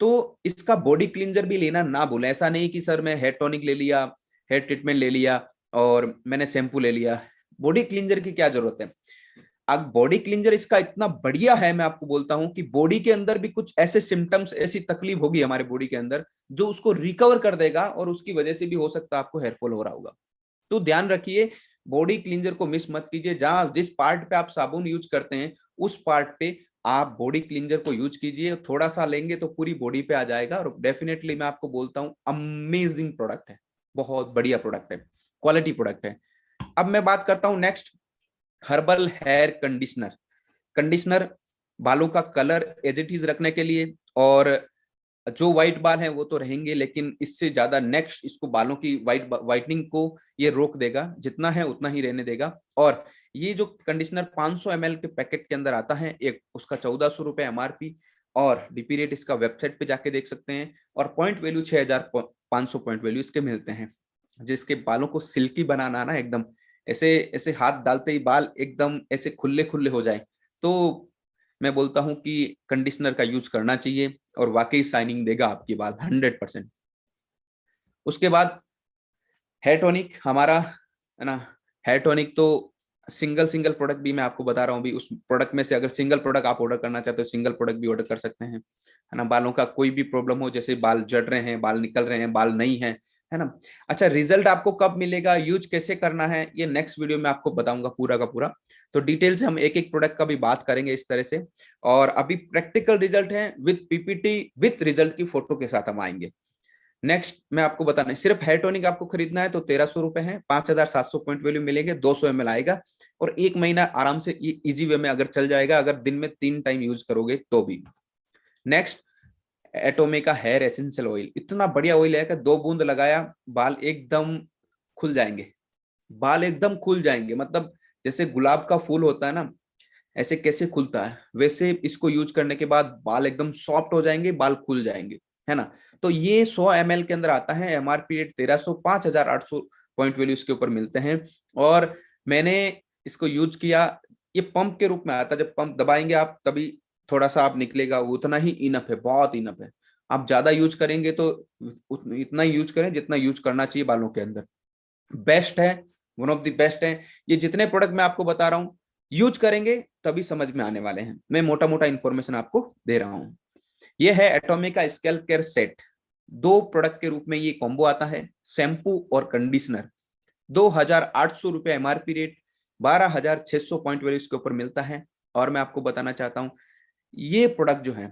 तो इसका बॉडी क्लींजर भी लेना ना भूलें। ऐसा नहीं कि सर मैं हेयर टॉनिक ले लिया, हेयर ट्रीटमेंट ले लिया और मैंने शैम्पू ले लिया, बॉडी क्लींजर की क्या जरूरत है। अब बॉडी क्लींजर इसका इतना बढ़िया है, मैं आपको बोलता हूं कि बॉडी के अंदर भी कुछ ऐसे सिम्टम्स, ऐसी तकलीफ होगी हमारे बॉडी के अंदर, जो उसको रिकवर कर देगा, और उसकी वजह से भी हो सकता है आपको हेयरफॉल हो रहा होगा। तो ध्यान रखिए, बॉडी क्लींजर को मिस मत कीजिए। जहां जिस पार्ट पे आप साबुन यूज करते हैं उस पार्ट पे आप बॉडी क्लींजर को यूज कीजिए। थोड़ा सा लेंगे तो पूरी बॉडी पे आ जाएगा, और डेफिनेटली मैं आपको बोलता हूं अमेजिंग प्रोडक्ट है, बहुत बढ़िया प्रोडक्ट है, क्वालिटी प्रोडक्ट है। अब मैं बात करता हूं next, herbal hair conditioner. Conditioner बालों का कलर एज इट इज रखने के लिए, और जो व्हाइट बाल हैं वो तो रहेंगे, लेकिन इससे ज्यादा नेक्स्ट इसको बालों की व्हाइटनिंग को ये रोक देगा, जितना है उतना ही रहने देगा। और ये जो कंडीशनर 500 ml के पैकेट के अंदर आता है एक, उसका 1400 रुपए एमआरपी, और डीपी रेट इसका वेबसाइट पे जाके देख सकते हैं। और पॉइंट वैल्यू 6500 पॉइंट वैल्यू इसके मिलते हैं, जिसके बालों को सिल्की बनाना ना, एकदम ऐसे ऐसे हाथ डालते ही बाल एकदम ऐसे खुले खुले हो जाए। तो मैं बोलता हूं कि कंडीशनर का यूज करना चाहिए, और वाकई शाइनिंग देगा आपकी बाल 100%। उसके बाद हेयर टॉनिक हमारा है ना, हेयर टॉनिक तो सिंगल सिंगल प्रोडक्ट भी मैं आपको बता रहा हूँ भी, उस प्रोडक्ट में से अगर सिंगल प्रोडक्ट आप ऑर्डर करना चाहते हो, सिंगल प्रोडक्ट भी ऑर्डर कर सकते हैं, है ना। बालों का कोई भी प्रॉब्लम हो, जैसे बाल जड़ रहे हैं, बाल निकल रहे हैं, बाल नहीं है ना। अच्छा, रिजल्ट आपको कब मिलेगा, यूज कैसे करना है, ये नेक्स्ट वीडियो में आपको बताऊंगा पूरा का पूरा। तो डिटेल से हम एक एक प्रोडक्ट का भी बात करेंगे इस तरह से। और अभी प्रैक्टिकल रिजल्ट है विद पीपीटी विद रिजल्ट की फोटो के साथ हम आएंगे। नेक्स्ट मैं आपको बताना है, सिर्फ हेयर टोनिक आपको खरीदना है तो 1300 रुपए है, 5700 पॉइंट वैल्यू मिलेंगे, 200 ml आएगा, और 1 महीना आराम से इजी वे में अगर चल जाएगा, अगर दिन में 3 टाइम यूज करोगे तो भी। नेक्स्ट, एटोमे का हेयर एसेंशियल ऑयल, इतना बढ़िया ऑयल है कि 2 बूंद लगाया बाल एकदम खुल जाएंगे, बाल एकदम खुल जाएंगे, मतलब जैसे गुलाब का फूल होता है ना, ऐसे कैसे खुलता है वैसे इसको यूज करने के बाद बाल एकदम सॉफ्ट हो जाएंगे, बाल खुल जाएंगे, है ना। तो ये 100 ml के अंदर आता है, एमआरपी रेट 1300, 5800 पॉइंट वैल्यू इसके ऊपर मिलते हैं। और मैंने इसको यूज किया, ये पंप के रूप में आता है, जब पंप दबाएंगे आप तभी थोड़ा सा आप निकलेगा, उतना ही इनफ है, बहुत इनफ है। आप ज्यादा यूज करेंगे तो इतना ही यूज करें जितना यूज करना चाहिए बालों के अंदर। बेस्ट है, वन ऑफ द बेस्ट है। ये जितने प्रोडक्ट मैं आपको बता रहा हूं यूज करेंगे तभी समझ में आने वाले हैं, मैं मोटा मोटा इंफॉर्मेशन आपको दे रहा हूं। ये है एटॉमिक का स्कैल्प केयर सेट, 2 प्रोडक्ट के रूप में ये कॉम्बो आता है, शैम्पू और कंडीशनर। 2800 रुपए एमआरपी रेट, 12600 पॉइंट वैल्यू इसके ऊपर मिलता है। और मैं आपको बताना चाहता हूं, ये प्रोडक्ट जो है,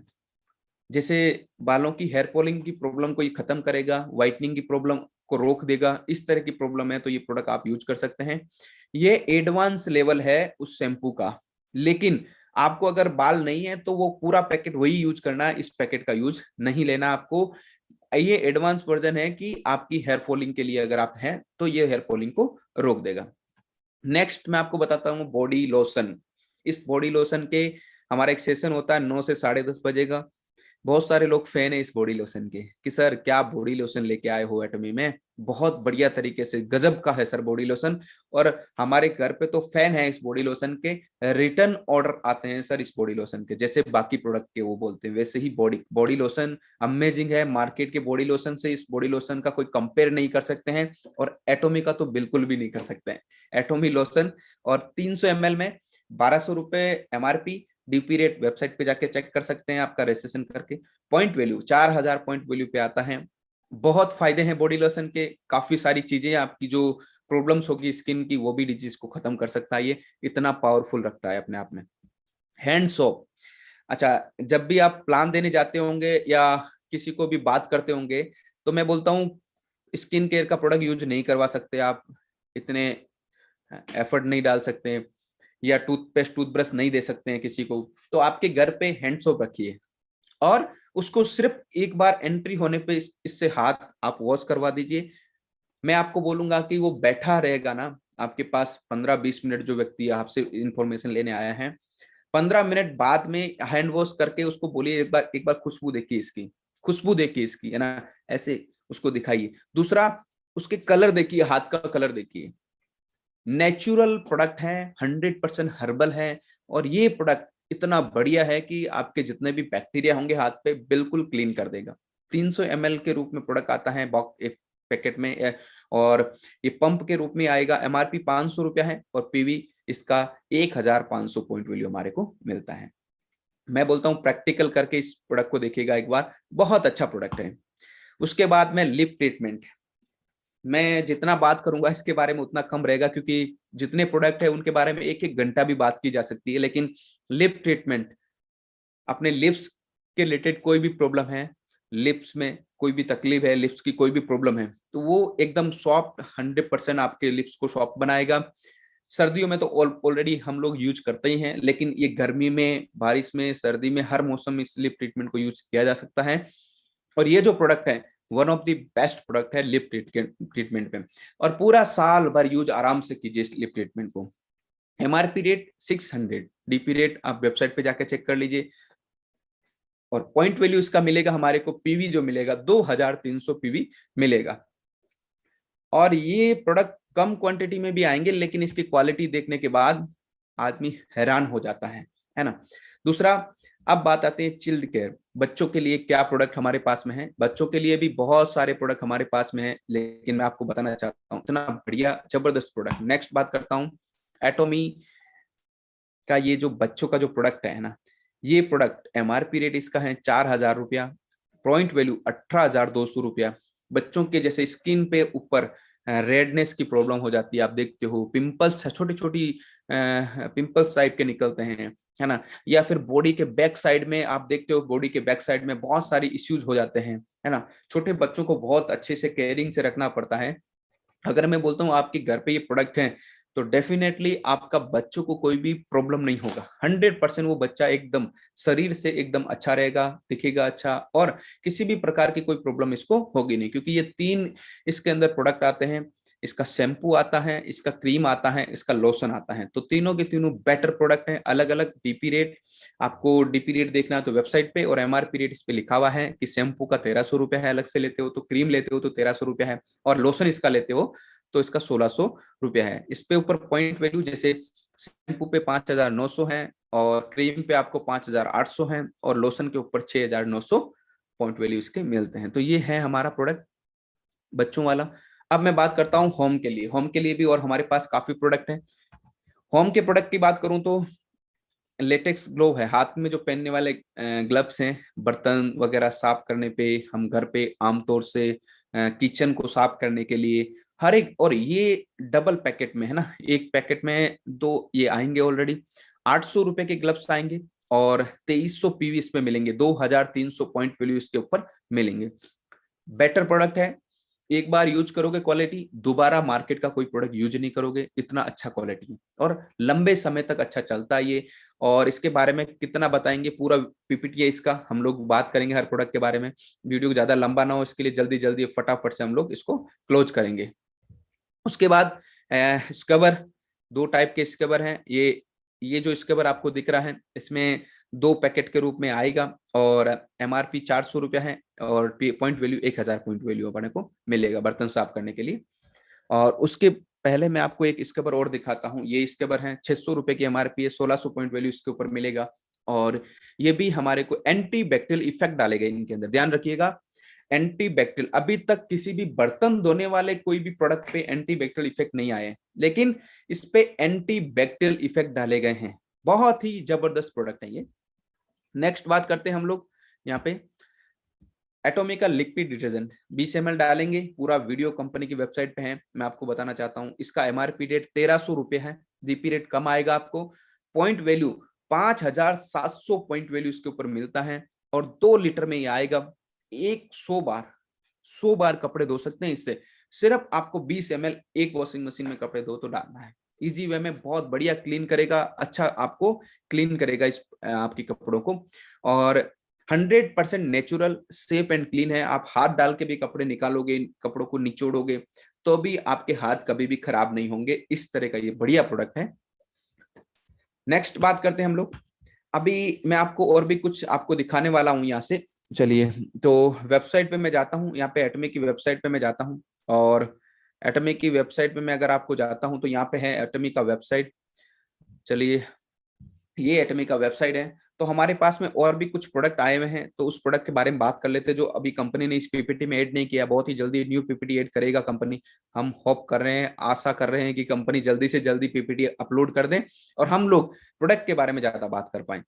जैसे बालों की हेयर फॉलिंग की प्रॉब्लम को ये खत्म करेगा, व्हाइटनिंग की प्रॉब्लम को रोक देगा, इस तरह की प्रॉब्लम है तो ये प्रोडक्ट आप यूज कर सकते हैं। ये एडवांस लेवल है उस शैम्पू का, लेकिन आपको अगर बाल नहीं है तो वो पूरा पैकेट वही यूज करना है, इस पैकेट का यूज नहीं लेना आपको। ये एडवांस वर्जन है कि आपकी हेयर फॉलिंग के लिए अगर आप हैं तो ये हेयर फॉलिंग को रोक देगा। नेक्स्ट मैं आपको बताता हूँ बॉडी लोशन। इस बॉडी लोशन के हमारा एक सेशन होता है 9 से 10:30 बजे का। बहुत सारे लोग फैन है इस बॉडी लोशन के कि सर क्या बॉडी लोशन लेके आए हो एटमी में, बहुत बढ़िया तरीके से गजब का है सर बॉडी लोशन। और हमारे घर पे तो फैन है इस बॉडी लोशन के, रिटर्न ऑर्डर आते हैं सर इस बॉडी लोशन के, जैसे बाकी प्रोडक्ट के वो बोलते हैं वैसे ही बॉडी बॉडी लोशन अमेजिंग है। मार्केट के बॉडी लोशन से इस बॉडी लोशन का कोई कंपेयर नहीं कर सकते हैं, और एटोमी का तो बिल्कुल भी नहीं कर सकते हैं। एटोमी लोशन, और 300 ml में 1200 रुपए एमआरपी, डीपी रेट वेबसाइट पे जाके चेक कर सकते हैं आपका रजिस्ट्रेशन करके। पॉइंट वैल्यू 4000 पॉइंट वैल्यू पे आता है। बहुत फायदे हैं बॉडी लोशन के, काफी सारी चीजें, आपकी जो प्रॉब्लम्स होगी स्किन की वो भी डिजीज को खत्म कर सकता है, ये इतना पावरफुल रखता है अपने आप में। हैंड सोप, अच्छा जब भी आप प्लान देने जाते होंगे या किसी को भी बात करते होंगे तो मैं बोलता हूँ स्किन केयर का प्रोडक्ट यूज नहीं करवा सकते आप, इतने एफर्ट नहीं डाल सकते, या टूथपेस्ट टूथब्रश नहीं दे सकते हैं किसी को, तो आपके घर पे हैंड सोप रखिए, और उसको सिर्फ एक बार एंट्री होने पे इससे हाथ आप वॉश करवा दीजिए। मैं आपको बोलूंगा कि वो बैठा रहेगा ना आपके पास 15-20 मिनट, जो व्यक्ति आपसे इंफॉर्मेशन लेने आया है, 15 मिनट बाद में हैंड वॉश करके उसको बोलिए एक बार खुशबू देखिए इसकी, खुशबू देखिए इसकी, है ना, ऐसे उसको दिखाइए। दूसरा, उसके कलर देखिए, हाथ का कलर देखिए, नेचुरल प्रोडक्ट है, 100% हर्बल है। और ये प्रोडक्ट इतना बढ़िया है कि आपके जितने भी बैक्टीरिया होंगे हाथ पे बिल्कुल क्लीन कर देगा। 300 ml के रूप में प्रोडक्ट आता है बॉक्स एक पैकेट में, और ये पंप के रूप में आएगा। एमआरपी 500 रुपया है, और पीवी इसका 1500 पॉइंट वैल्यू हमारे को मिलता है। मैं बोलता हूँ प्रैक्टिकल करके इस प्रोडक्ट को देखिएगा एक बार, बहुत अच्छा प्रोडक्ट है। उसके बाद में लिप ट्रीटमेंट, मैं जितना बात करूंगा इसके बारे में उतना कम रहेगा, क्योंकि जितने प्रोडक्ट है उनके बारे में एक एक घंटा भी बात की जा सकती है। लेकिन लिप ट्रीटमेंट, अपने लिप्स के रिलेटेड कोई भी प्रॉब्लम है, लिप्स में कोई भी तकलीफ है, लिप्स की कोई भी प्रॉब्लम है, तो वो एकदम सॉफ्ट 100% आपके लिप्स को सॉफ्ट बनाएगा। सर्दियों में तो ऑलरेडी हम लोग यूज करते ही हैं, लेकिन ये गर्मी में, बारिश में, सर्दी में, हर मौसम में इस लिप ट्रीटमेंट को यूज किया जा सकता है। और ये जो प्रोडक्ट है one of the best product है लिप ट्रीटमेंट पे। और पूरा साल भर यूज आराम से कीजिए इस लिप ट्रीटमेंट को। एमआरपी रेट 600, डीपी रेट आप वेबसाइट पे जाकर चेक कर लीजिए। और पॉइंट वैल्यू इसका मिलेगा हमारे को, पीवी जो मिलेगा 2300 पीवी मिलेगा। और ये प्रोडक्ट कम क्वांटिटी में भी आएंगे, लेकिन इसकी क्वालिटी देखने के बाद आदमी हैरान हो जाता है ना। दूसरा, अब बात आते हैं चिल्ड केयर। बच्चों के लिए क्या प्रोडक्ट हमारे पास में है? बच्चों के लिए भी बहुत सारे प्रोडक्ट हमारे पास में है, लेकिन मैं आपको बताना चाहता हूँ इतना बढ़िया जबरदस्त प्रोडक्ट। नेक्स्ट बात करता हूँ एटोमी का। ये जो बच्चों का जो प्रोडक्ट है ना, ये प्रोडक्ट एमआरपी रेट इसका है 4000 रुपया, पॉइंट वैल्यू 18,200 रुपया। बच्चों के जैसे स्किन पे ऊपर रेडनेस की प्रॉब्लम हो जाती है, आप देखते हो पिंपल्स, छोटी छोटी पिंपल्स टाइप के निकलते हैं, है ना। या फिर बॉडी के बैक साइड में आप देखते हो, बॉडी के बैक साइड में बहुत सारी इश्यूज हो जाते हैं, है ना। छोटे बच्चों को बहुत अच्छे से केयरिंग से रखना पड़ता है। अगर मैं बोलता हूँ आपके घर पे ये प्रोडक्ट है, तो डेफिनेटली आपका बच्चों को कोई भी प्रॉब्लम नहीं होगा। 100% वो बच्चा एकदम शरीर से एकदम अच्छा रहेगा, दिखेगा अच्छा, और किसी भी प्रकार की कोई प्रॉब्लम इसको होगी नहीं, क्योंकि ये 3 इसके अंदर प्रोडक्ट आते हैं। इसका शैम्पू आता है, इसका क्रीम आता है, इसका लोशन आता है। तो तीनों के तीनों बेटर प्रोडक्ट हैं, अलग अलग डीपी रेट। आपको डीपी रेट देखना है तो वेबसाइट पे, और एमआरपी रेट इस पे लिखा हुआ है कि शैम्पू का 1300 रुपया है, अलग से लेते हो तो, क्रीम लेते हो तो 1300 रुपया है, और लोशन इसका लेते हो तो इसका 1600 रुपया है। इस पे ऊपर पॉइंट वैल्यू जैसे शैम्पू पे 5900 है, और क्रीम पे आपको 5800 है, और लोशन के ऊपर 6900 पॉइंट वैल्यू इसके मिलते हैं। तो ये है हमारा प्रोडक्ट बच्चों वाला। अब मैं बात करता हूँ होम के लिए। होम के लिए भी और हमारे पास काफी प्रोडक्ट है। होम के प्रोडक्ट की बात करूं तो लेटेक्स ग्लोव है, हाथ में जो पहनने वाले ग्लव्स हैं, बर्तन वगैरह साफ करने पे, हम घर पे आमतौर से किचन को साफ करने के लिए हर एक। और ये डबल पैकेट में है ना, एक पैकेट में 2 ये आएंगे ऑलरेडी। 800 रुपए के ग्लव्स आएंगे, और 2300 पीवी इसमें मिलेंगे, 2300 पॉइंट वैल्यू इसके ऊपर मिलेंगे। बेटर प्रोडक्ट है, एक बार यूज करोगे क्वालिटी, दोबारा मार्केट का कोई प्रोडक्ट यूज नहीं करोगे, इतना अच्छा क्वालिटी है, और लंबे समय तक अच्छा चलता है ये। और इसके बारे में कितना बताएंगे, पूरा पीपीटी है इसका, हम लोग बात करेंगे हर प्रोडक्ट के बारे में। वीडियो ज्यादा लंबा ना हो, इसके लिए जल्दी जल्दी फटाफट से हम लोग इसको क्लोज करेंगे। उसके बाद स्कबर, 2 टाइप के स्कबर हैं। ये जो स्कबर आपको दिख रहा है, इसमें 2 पैकेट के रूप में आएगा, और एमआरपी 400 रुपया है, और पॉइंट वैल्यू 1000 पॉइंट वैल्यू अपने को मिलेगा बर्तन साफ करने के लिए। और उसके पहले मैं आपको एक स्कबर और दिखाता हूँ। ये स्कबर है 600 रुपए की एमआरपी है, 1600 पॉइंट वैल्यू इसके ऊपर मिलेगा। और ये भी हमारे को एंटी बैक्टीरियल इफेक्ट डालेगा इनके अंदर, ध्यान रखिएगा। एंटी बैक्टीरियल, अभी तक किसी भी बर्तन धोने वाले कोई भी प्रोडक्ट पे एंटी बैक्टीरियल इफेक्ट नहीं आए, लेकिन इस पे एंटी बैक्टीरियल इफेक्ट डाले गए हैं। बहुत ही जबरदस्त प्रोडक्ट है ये। नेक्स्ट बात करते हैं हम लोग यहाँ पे एटोमिक का लिक्विड डिटर्जेंट, 20 ml डालेंगे। पूरा वीडियो कंपनी की वेबसाइट पे है, मैं आपको बताना चाहता हूँ। इसका एमआरपी रेट 1300 रुपये है, डीपी रेट कम आएगा आपको। पॉइंट वैल्यू 5700 पॉइंट वैल्यू इसके ऊपर मिलता है, और 2 लीटर में ये आएगा। 100 बार कपड़े धो सकते हैं इससे। सिर्फ आपको 20 ml एक वॉशिंग मशीन में कपड़े धो तो डालना है। इजी वे में बहुत बढ़िया क्लीन करेगा, अच्छा आपको क्लीन करेगा इस आपकी कपड़ों को। और 100% नेचुरल, सेफ एंड क्लीन है। आप हाथ डाल के भी कपड़े निकालोगे, कपड़ों को निचोड़ोगे तो भी आपके हाथ कभी भी खराब नहीं होंगे। इस तरह का ये बढ़िया प्रोडक्ट है। नेक्स्ट बात करते हैं हम लोग। अभी मैं आपको और भी कुछ आपको दिखाने वाला हूं यहाँ से। चलिए, तो वेबसाइट पे मैं जाता हूँ, यहाँ पे एटमी की वेबसाइट पे मैं जाता हूँ, और एटमी की वेबसाइट पे मैं अगर आपको जाता हूँ तो यहाँ पे है एटमी का वेबसाइट। चलिए, ये एटमी का वेबसाइट है। तो हमारे पास में और भी कुछ प्रोडक्ट आए हुए हैं, तो उस प्रोडक्ट के बारे में बात कर लेते हैं, जो अभी कंपनी ने इस पीपीटी में ऐड नहीं किया। बहुत ही जल्दी न्यू पीपीटी ऐड करेगा कंपनी। हम होप कर रहे हैं, आशा कर रहे हैं कि कंपनी जल्दी से जल्दी पीपीटी अपलोड कर दें, और हम लोग प्रोडक्ट के बारे में ज्यादा बात कर पाए।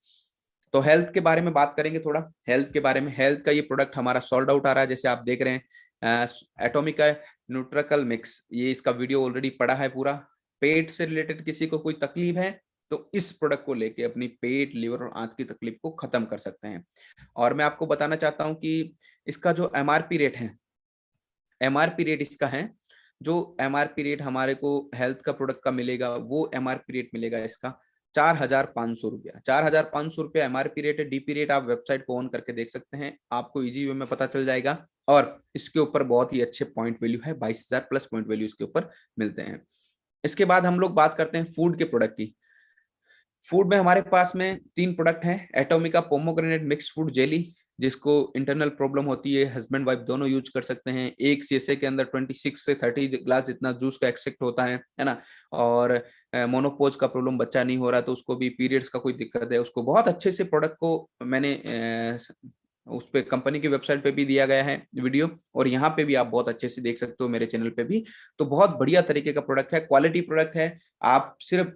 तो हेल्थ के बारे में बात करेंगे थोड़ा। हेल्थ के बारे में, हेल्थ का ये प्रोडक्ट हमारा सोल्ड आउट आ रहा है, जैसे आप देख रहे हैं एटोमिक का न्यूट्राकल मिक्स, ये इसका वीडियो ऑलरेडी पड़ा है पूरा। पेट से रिलेटेड किसी को कोई तकलीफ है तो इस प्रोडक्ट को लेके अपनी पेट, लिवर और आंत की तकलीफ को खत्म कर सकते हैं। और मैं आपको बताना चाहता हूँ कि इसका जो एमआरपी रेट है, एमआरपी रेट इसका है, जो एमआरपी रेट हमारे को हेल्थ का प्रोडक्ट का मिलेगा, वो एमआरपी रेट मिलेगा इसका 4,500 रुपया। 4,500 रुपया एमआरपी रेट है। डीपी रेट आप वेबसाइट को ऑन करके देख सकते हैं, आपको इजी वे में पता चल जाएगा। और इसके ऊपर बहुत ही अच्छे पॉइंट वैल्यू है, 22,000 प्लस पॉइंट वैल्यू इसके ऊपर मिलते हैं। इसके बाद हम लोग बात करते हैं फूड के प्रोडक्ट की। फूड में हमारे पास में 3 प्रोडक्ट हैं। एटोमिका पोमोग्रेनेट मिक्स फ्रूट जेली, जिसको इंटरनल प्रॉब्लम होती है, हस्बैंड वाइफ दोनों यूज कर सकते हैं। एक सीएसए के अंदर 26 से 30 ग्लास जितना जूस का एक्सट्रैक्ट होता है ना। और मोनोपोज का प्रॉब्लम, बच्चा नहीं हो रहा तो उसको भी, पीरियड्स का कोई दिक्कत है उसको, बहुत अच्छे से प्रोडक्ट को मैंने उस पे कंपनी की वेबसाइट पे भी दिया गया है वीडियो, और यहाँ पे भी आप बहुत अच्छे से देख सकते हो मेरे चैनल पे भी। तो बहुत बढ़िया तरीके का प्रोडक्ट है, क्वालिटी प्रोडक्ट है। आप सिर्फ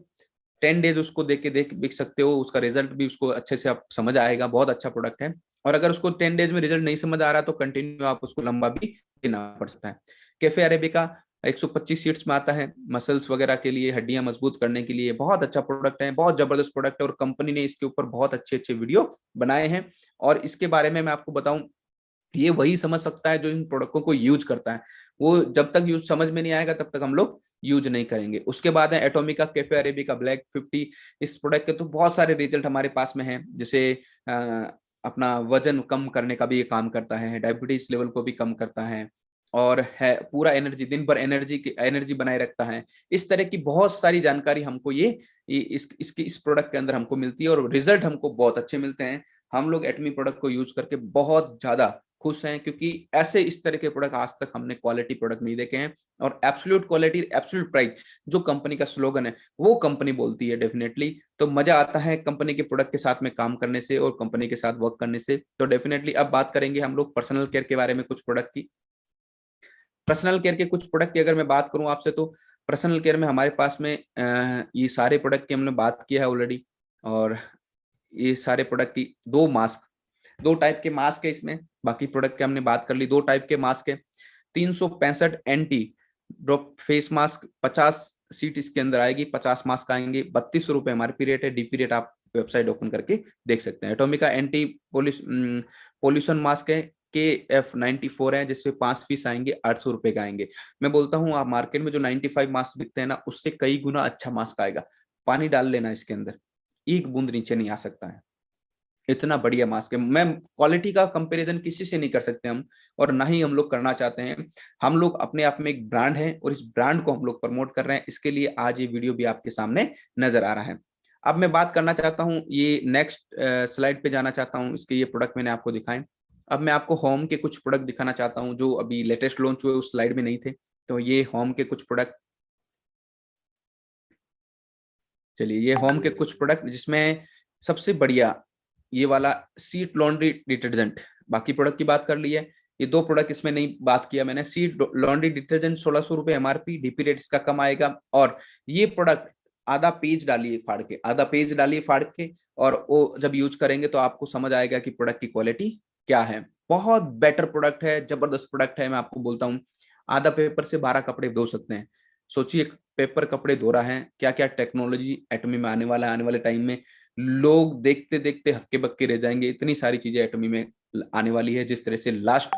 10 डेज उसको देख सकते हो, उसका रिजल्ट भी उसको अच्छे से आप समझ आएगा। बहुत अच्छा प्रोडक्ट है। और अगर उसको 10 डेज में रिजल्ट नहीं समझ आ रहा तो कंटिन्यू आप उसको लंबा भी देना पड़ सकता है। कैफे अरेबिका 125 सीट्स में आता है, मसल्स वगैरह के लिए, हड्डियां मजबूत करने के लिए बहुत अच्छा प्रोडक्ट है, बहुत जबरदस्त प्रोडक्ट है। और कंपनी ने इसके ऊपर बहुत अच्छे अच्छे वीडियो बनाए हैं। और इसके बारे में मैं आपको बताऊं, ये वही समझ सकता है जो इन प्रोडक्टों को यूज करता है। वो जब तक यूज समझ में नहीं आएगा तब तक हम लोग यूज नहीं करेंगे। उसके बाद है एटोमिका कैफे अरेबिका ब्लैक 50। इस प्रोडक्ट के तो बहुत सारे रिजल्ट हमारे पास में हैं, जैसे अपना वजन कम करने का भी ये काम करता है, डायबिटीज लेवल को भी कम करता है, और है पूरा एनर्जी, दिन भर एनर्जी बनाए रखता है। इस तरह की बहुत सारी जानकारी हमको इस प्रोडक्ट के अंदर हमको मिलती है, और रिजल्ट हमको बहुत अच्छे मिलते हैं। हम लोग एटमी प्रोडक्ट को यूज करके बहुत ज्यादा खुश हैं, क्योंकि ऐसे इस तरह के प्रोडक्ट आज तक हमने क्वालिटी प्रोडक्ट नहीं देखे हैं। और एब्सोल्यूट क्वालिटी, एब्सोल्यूट प्राइस जो कंपनी का स्लोगन है वो कंपनी बोलती है डेफिनेटली। तो मजा आता है कंपनी के प्रोडक्ट के साथ में काम करने से और कंपनी के साथ वर्क करने से। तो डेफिनेटली अब बात करेंगे हम लोग पर्सनल केयर के बारे में, कुछ प्रोडक्ट की। पर्सनल केयर के कुछ प्रोडक्ट की अगर मैं बात करूं आपसे, तो पर्सनल केयर में हमारे पास में ये सारे प्रोडक्ट की हमने बात किया है ऑलरेडी। और ये सारे प्रोडक्ट की दो टाइप के मास्क है इसमें, बाकी प्रोडक्ट की हमने बात कर ली। 2 टाइप के मास्क है। 365 anti drop face mask, 50 seat इसके अंदर आएगी, 50 मास्क आएंगे। 32 रुपए एमआरपी रेट है। डीपी रेट आप वेबसाइट ओपन करके देख सकते हैं। एटोमिका एंटी पोल्यूशन मास्क है, KF94 है, जिससे 5 पीस आएंगे, 800 रुपए का आएंगे। मैं बोलता हूँ आप मार्केट में जो 95 मास्क बिकते हैं ना, उससे कई गुना अच्छा मास्क आएगा। पानी डाल लेना इसके अंदर, एक बूंद नीचे नहीं आ सकता है, इतना बढ़िया मास्क है। मैं क्वालिटी का कंपैरिजन किसी से नहीं कर सकते हम, और ना ही हम लोग करना चाहते हैं। हम लोग अपने आप में एक ब्रांड है, और इस ब्रांड को हम लोग प्रमोट कर रहे हैं, इसके लिए आज ये वीडियो भी आपके सामने नजर आ रहा है। अब मैं बात करना चाहता हूँ, ये नेक्स्ट स्लाइड पे जाना चाहता हूँ। इसके ये प्रोडक्ट मैंने आपको दिखाए। अब मैं आपको होम के कुछ प्रोडक्ट दिखाना चाहता हूँ जो अभी लेटेस्ट लॉन्च हुए, उस स्लाइड में नहीं थे। तो ये होम के कुछ प्रोडक्ट, चलिए ये होम के कुछ प्रोडक्ट, जिसमें सबसे बढ़िया ये वाला सीट लॉन्ड्री डिटर्जेंट। बाकी प्रोडक्ट की बात कर ली है, ये 2 प्रोडक्ट इसमें नहीं बात किया मैंने। सीट लॉन्ड्री डिटर्जेंट 1600 रुपए एमआरपी, डीपी रेट इसका कम आएगा। और ये प्रोडक्ट आधा पेज डालिए फाड़ के, और वो जब यूज करेंगे तो आपको समझ आएगा कि प्रोडक्ट की क्वालिटी क्या है। बहुत बेटर प्रोडक्ट है, जबरदस्त प्रोडक्ट है। मैं आपको बोलता हूँ, आधा पेपर से 12 कपड़े धो सकते हैं। सोचिए, पेपर कपड़े धो रहा है, क्या क्या टेक्नोलॉजी एटमी में आने वाला है। आने वाले टाइम में लोग देखते देखते हक्के बक्के रह जाएंगे, इतनी सारी चीजें एटमी में आने वाली है। जिस तरह से लास्ट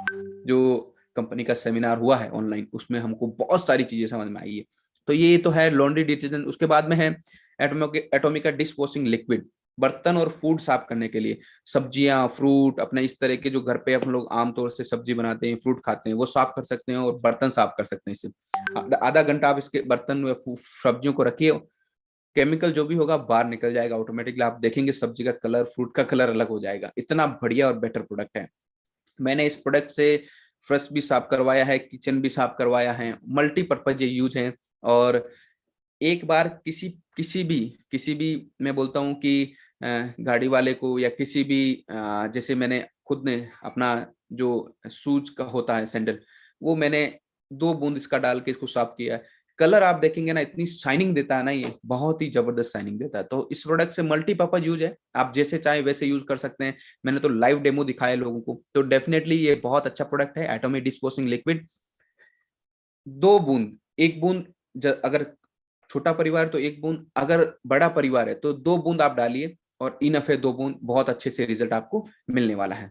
जो कंपनी का सेमिनार हुआ है ऑनलाइन, उसमें हमको बहुत सारी चीजें समझ में आई है। तो ये तो है लॉन्ड्री डिटर्जेंट। उसके बाद में है एटोमिका डिश वॉशिंग लिक्विड, बर्तन और फूड साफ करने के लिए। सब्जियां, फ्रूट, अपने इस तरह के जो घर पे हम लोग आमतौर से सब्जी बनाते हैं, फ्रूट खाते हैं, वो साफ कर सकते हैं, और बर्तन साफ कर सकते हैं इससे। आधा घंटा आप इसके बर्तन सब्जियों को रखिए, केमिकल जो भी होगा बाहर निकल जाएगा ऑटोमेटिकली। आप देखेंगे सब्जी का कलर, फ्रूट का कलर अलग हो जाएगा। इतना बढ़िया और बेटर प्रोडक्ट है। मैंने इस प्रोडक्ट से फ्रश भी साफ करवाया है, किचन भी साफ करवाया है, मल्टीपर्पज ये यूज है। और एक बार किसी भी मैं बोलता हूँ कि गाड़ी वाले को, या किसी भी जैसे मैंने खुद ने अपना जो शूज का होता है सैंडल, वो मैंने 2 बूंद इसका डाल के इसको साफ किया है। कलर आप देखेंगे ना, इतनी शाइनिंग देता है ना, ये बहुत ही जबरदस्त शाइनिंग देता है। तो इस प्रोडक्ट से मल्टीपर्पज यूज है, आप जैसे चाहे वैसे यूज कर सकते हैं। मैंने तो लाइव डेमो दिखाया लोगों को। तो डेफिनेटली ये बहुत अच्छा प्रोडक्ट है, एटॉमिक डिश वॉशिंग लिक्विड। 2 बूंद, 1 बूंद, अगर छोटा परिवार तो 1 बूंद, अगर बड़ा परिवार है तो 2 बूंद आप डालिए और इनफ है 2 बूंद, बहुत अच्छे से रिजल्ट आपको मिलने वाला है।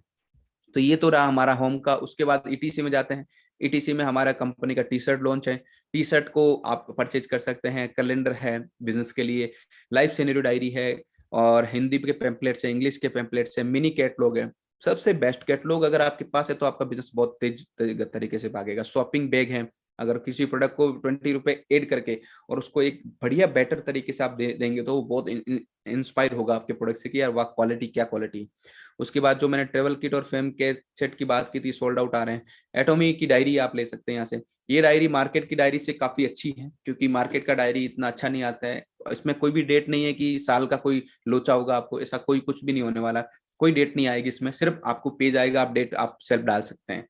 तो ये तो रहा हमारा होम का। उसके बाद ईटीसी में जाते हैं। ईटीसी में हमारा कंपनी का टी शर्ट लॉन्च है। टी शर्ट को आप परचेज कर सकते हैं, कैलेंडर है बिजनेस के लिए, लाइफ सिनेरियो डायरी है, और हिंदी के पैम्पलेट्स है, इंग्लिश के पैम्पलेट्स है, मिनी कैटलॉग है। सबसे बेस्ट कैटलॉग अगर आपके पास है तो आपका बिजनेस बहुत तेज तरीके से भागेगा। शॉपिंग बैग है, अगर किसी प्रोडक्ट को 20 रुपए ऐड करके और उसको एक बढ़िया बेटर तरीके से आप देंगे तो वो बहुत इंस्पायर होगा आपके प्रोडक्ट से कि यार वाह, क्वालिटी, क्या क्वालिटी। उसके बाद जो मैंने ट्रेवल किट और फेम के सेट की बात की थी, सोल्ड आउट आ रहे हैं। एटोमी की डायरी आप ले सकते हैं यहाँ से। ये डायरी मार्केट की डायरी से काफी अच्छी है, क्योंकि मार्केट का डायरी इतना अच्छा नहीं आता है। इसमें कोई भी डेट नहीं है कि साल का कोई लोचा होगा आपको, ऐसा कोई कुछ भी नहीं होने वाला। कोई डेट नहीं आएगी इसमें, सिर्फ आपको पेज आएगा, आप डेट आप सेल्फ डाल सकते हैं।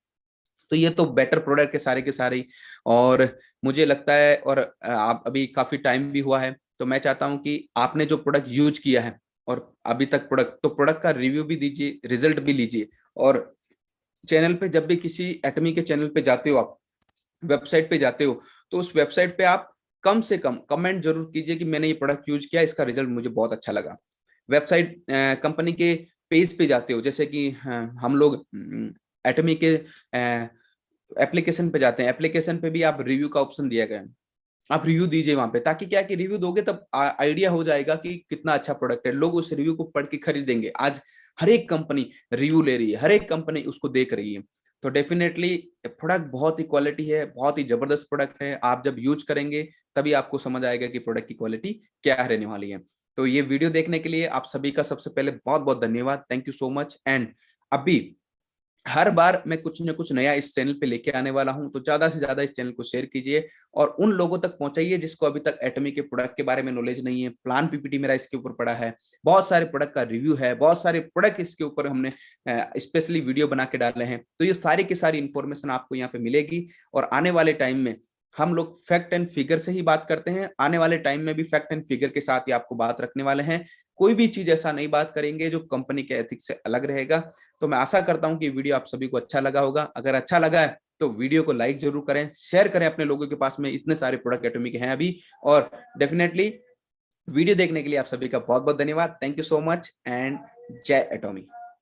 तो ये तो बेटर प्रोडक्ट है सारे के सारे ही। और मुझे लगता है, और आप अभी काफी टाइम भी हुआ है, तो मैं चाहता हूं कि आपने जो प्रोडक्ट यूज किया है और अभी तक प्रोडक्ट, तो प्रोडक्ट का रिव्यू भी दीजिए, रिजल्ट भी लीजिए। और चैनल पे जब भी किसी एटमी के चैनल पे जाते हो, आप वेबसाइट पे जाते हो, तो उस वेबसाइट पे आप कम से कम कमेंट जरूर कीजिए कि मैंने ये प्रोडक्ट यूज किया, इसका रिजल्ट मुझे बहुत अच्छा लगा। वेबसाइट कंपनी के पेज पे जाते हो, जैसे कि हम लोग एटमी के एप्लीकेशन पे जाते हैं, एप्लीकेशन पे भी आप रिव्यू का ऑप्शन दिया गया है, आप रिव्यू दीजिए वहां पे, ताकि क्या कि रिव्यू दोगे तब आइडिया हो जाएगा कि कितना अच्छा प्रोडक्ट है, लोग उस रिव्यू को पढ़ के खरीदेंगे। आज हर एक कंपनी रिव्यू ले रही है, हर एक कंपनी उसको देख रही है। तो डेफिनेटली प्रोडक्ट बहुत ही क्वालिटी है, बहुत ही जबरदस्त प्रोडक्ट है। आप जब यूज करेंगे तभी आपको समझ आएगा कि प्रोडक्ट की क्वालिटी क्या रहने वाली है। तो ये वीडियो देखने के लिए आप सभी का सबसे पहले बहुत बहुत धन्यवाद, thank you so much. And अभी हर बार मैं कुछ न कुछ नया इस चैनल पे लेके आने वाला हूं, तो ज्यादा से ज्यादा इस चैनल को शेयर कीजिए और उन लोगों तक पहुंचाइए जिसको अभी तक एटमी के प्रोडक्ट के बारे में नॉलेज नहीं है। प्लान पीपीटी मेरा इसके ऊपर पड़ा है, बहुत सारे प्रोडक्ट का रिव्यू है, बहुत सारे प्रोडक्ट इसके ऊपर हमने स्पेशली वीडियो बना के डाले हैं। तो ये सारी की सारी इंफॉर्मेशन आपको यहाँ पे मिलेगी। और आने वाले टाइम में हम लोग फैक्ट एंड फिगर से ही बात करते हैं, आने वाले टाइम में भी फैक्ट एंड फिगर के साथ ही आपको बात रखने वाले हैं। कोई भी चीज ऐसा नहीं बात करेंगे जो कंपनी के एथिक्स से अलग रहेगा। तो मैं आशा करता हूं कि वीडियो आप सभी को अच्छा लगा होगा। अगर अच्छा लगा है तो वीडियो को लाइक जरूर करें, शेयर करें अपने लोगों के पास में, इतने सारे प्रोडक्ट एटॉमी के हैं अभी। और डेफिनेटली वीडियो देखने के लिए आप सभी का बहुत बहुत धन्यवाद, thank you so much and जय एटॉमी।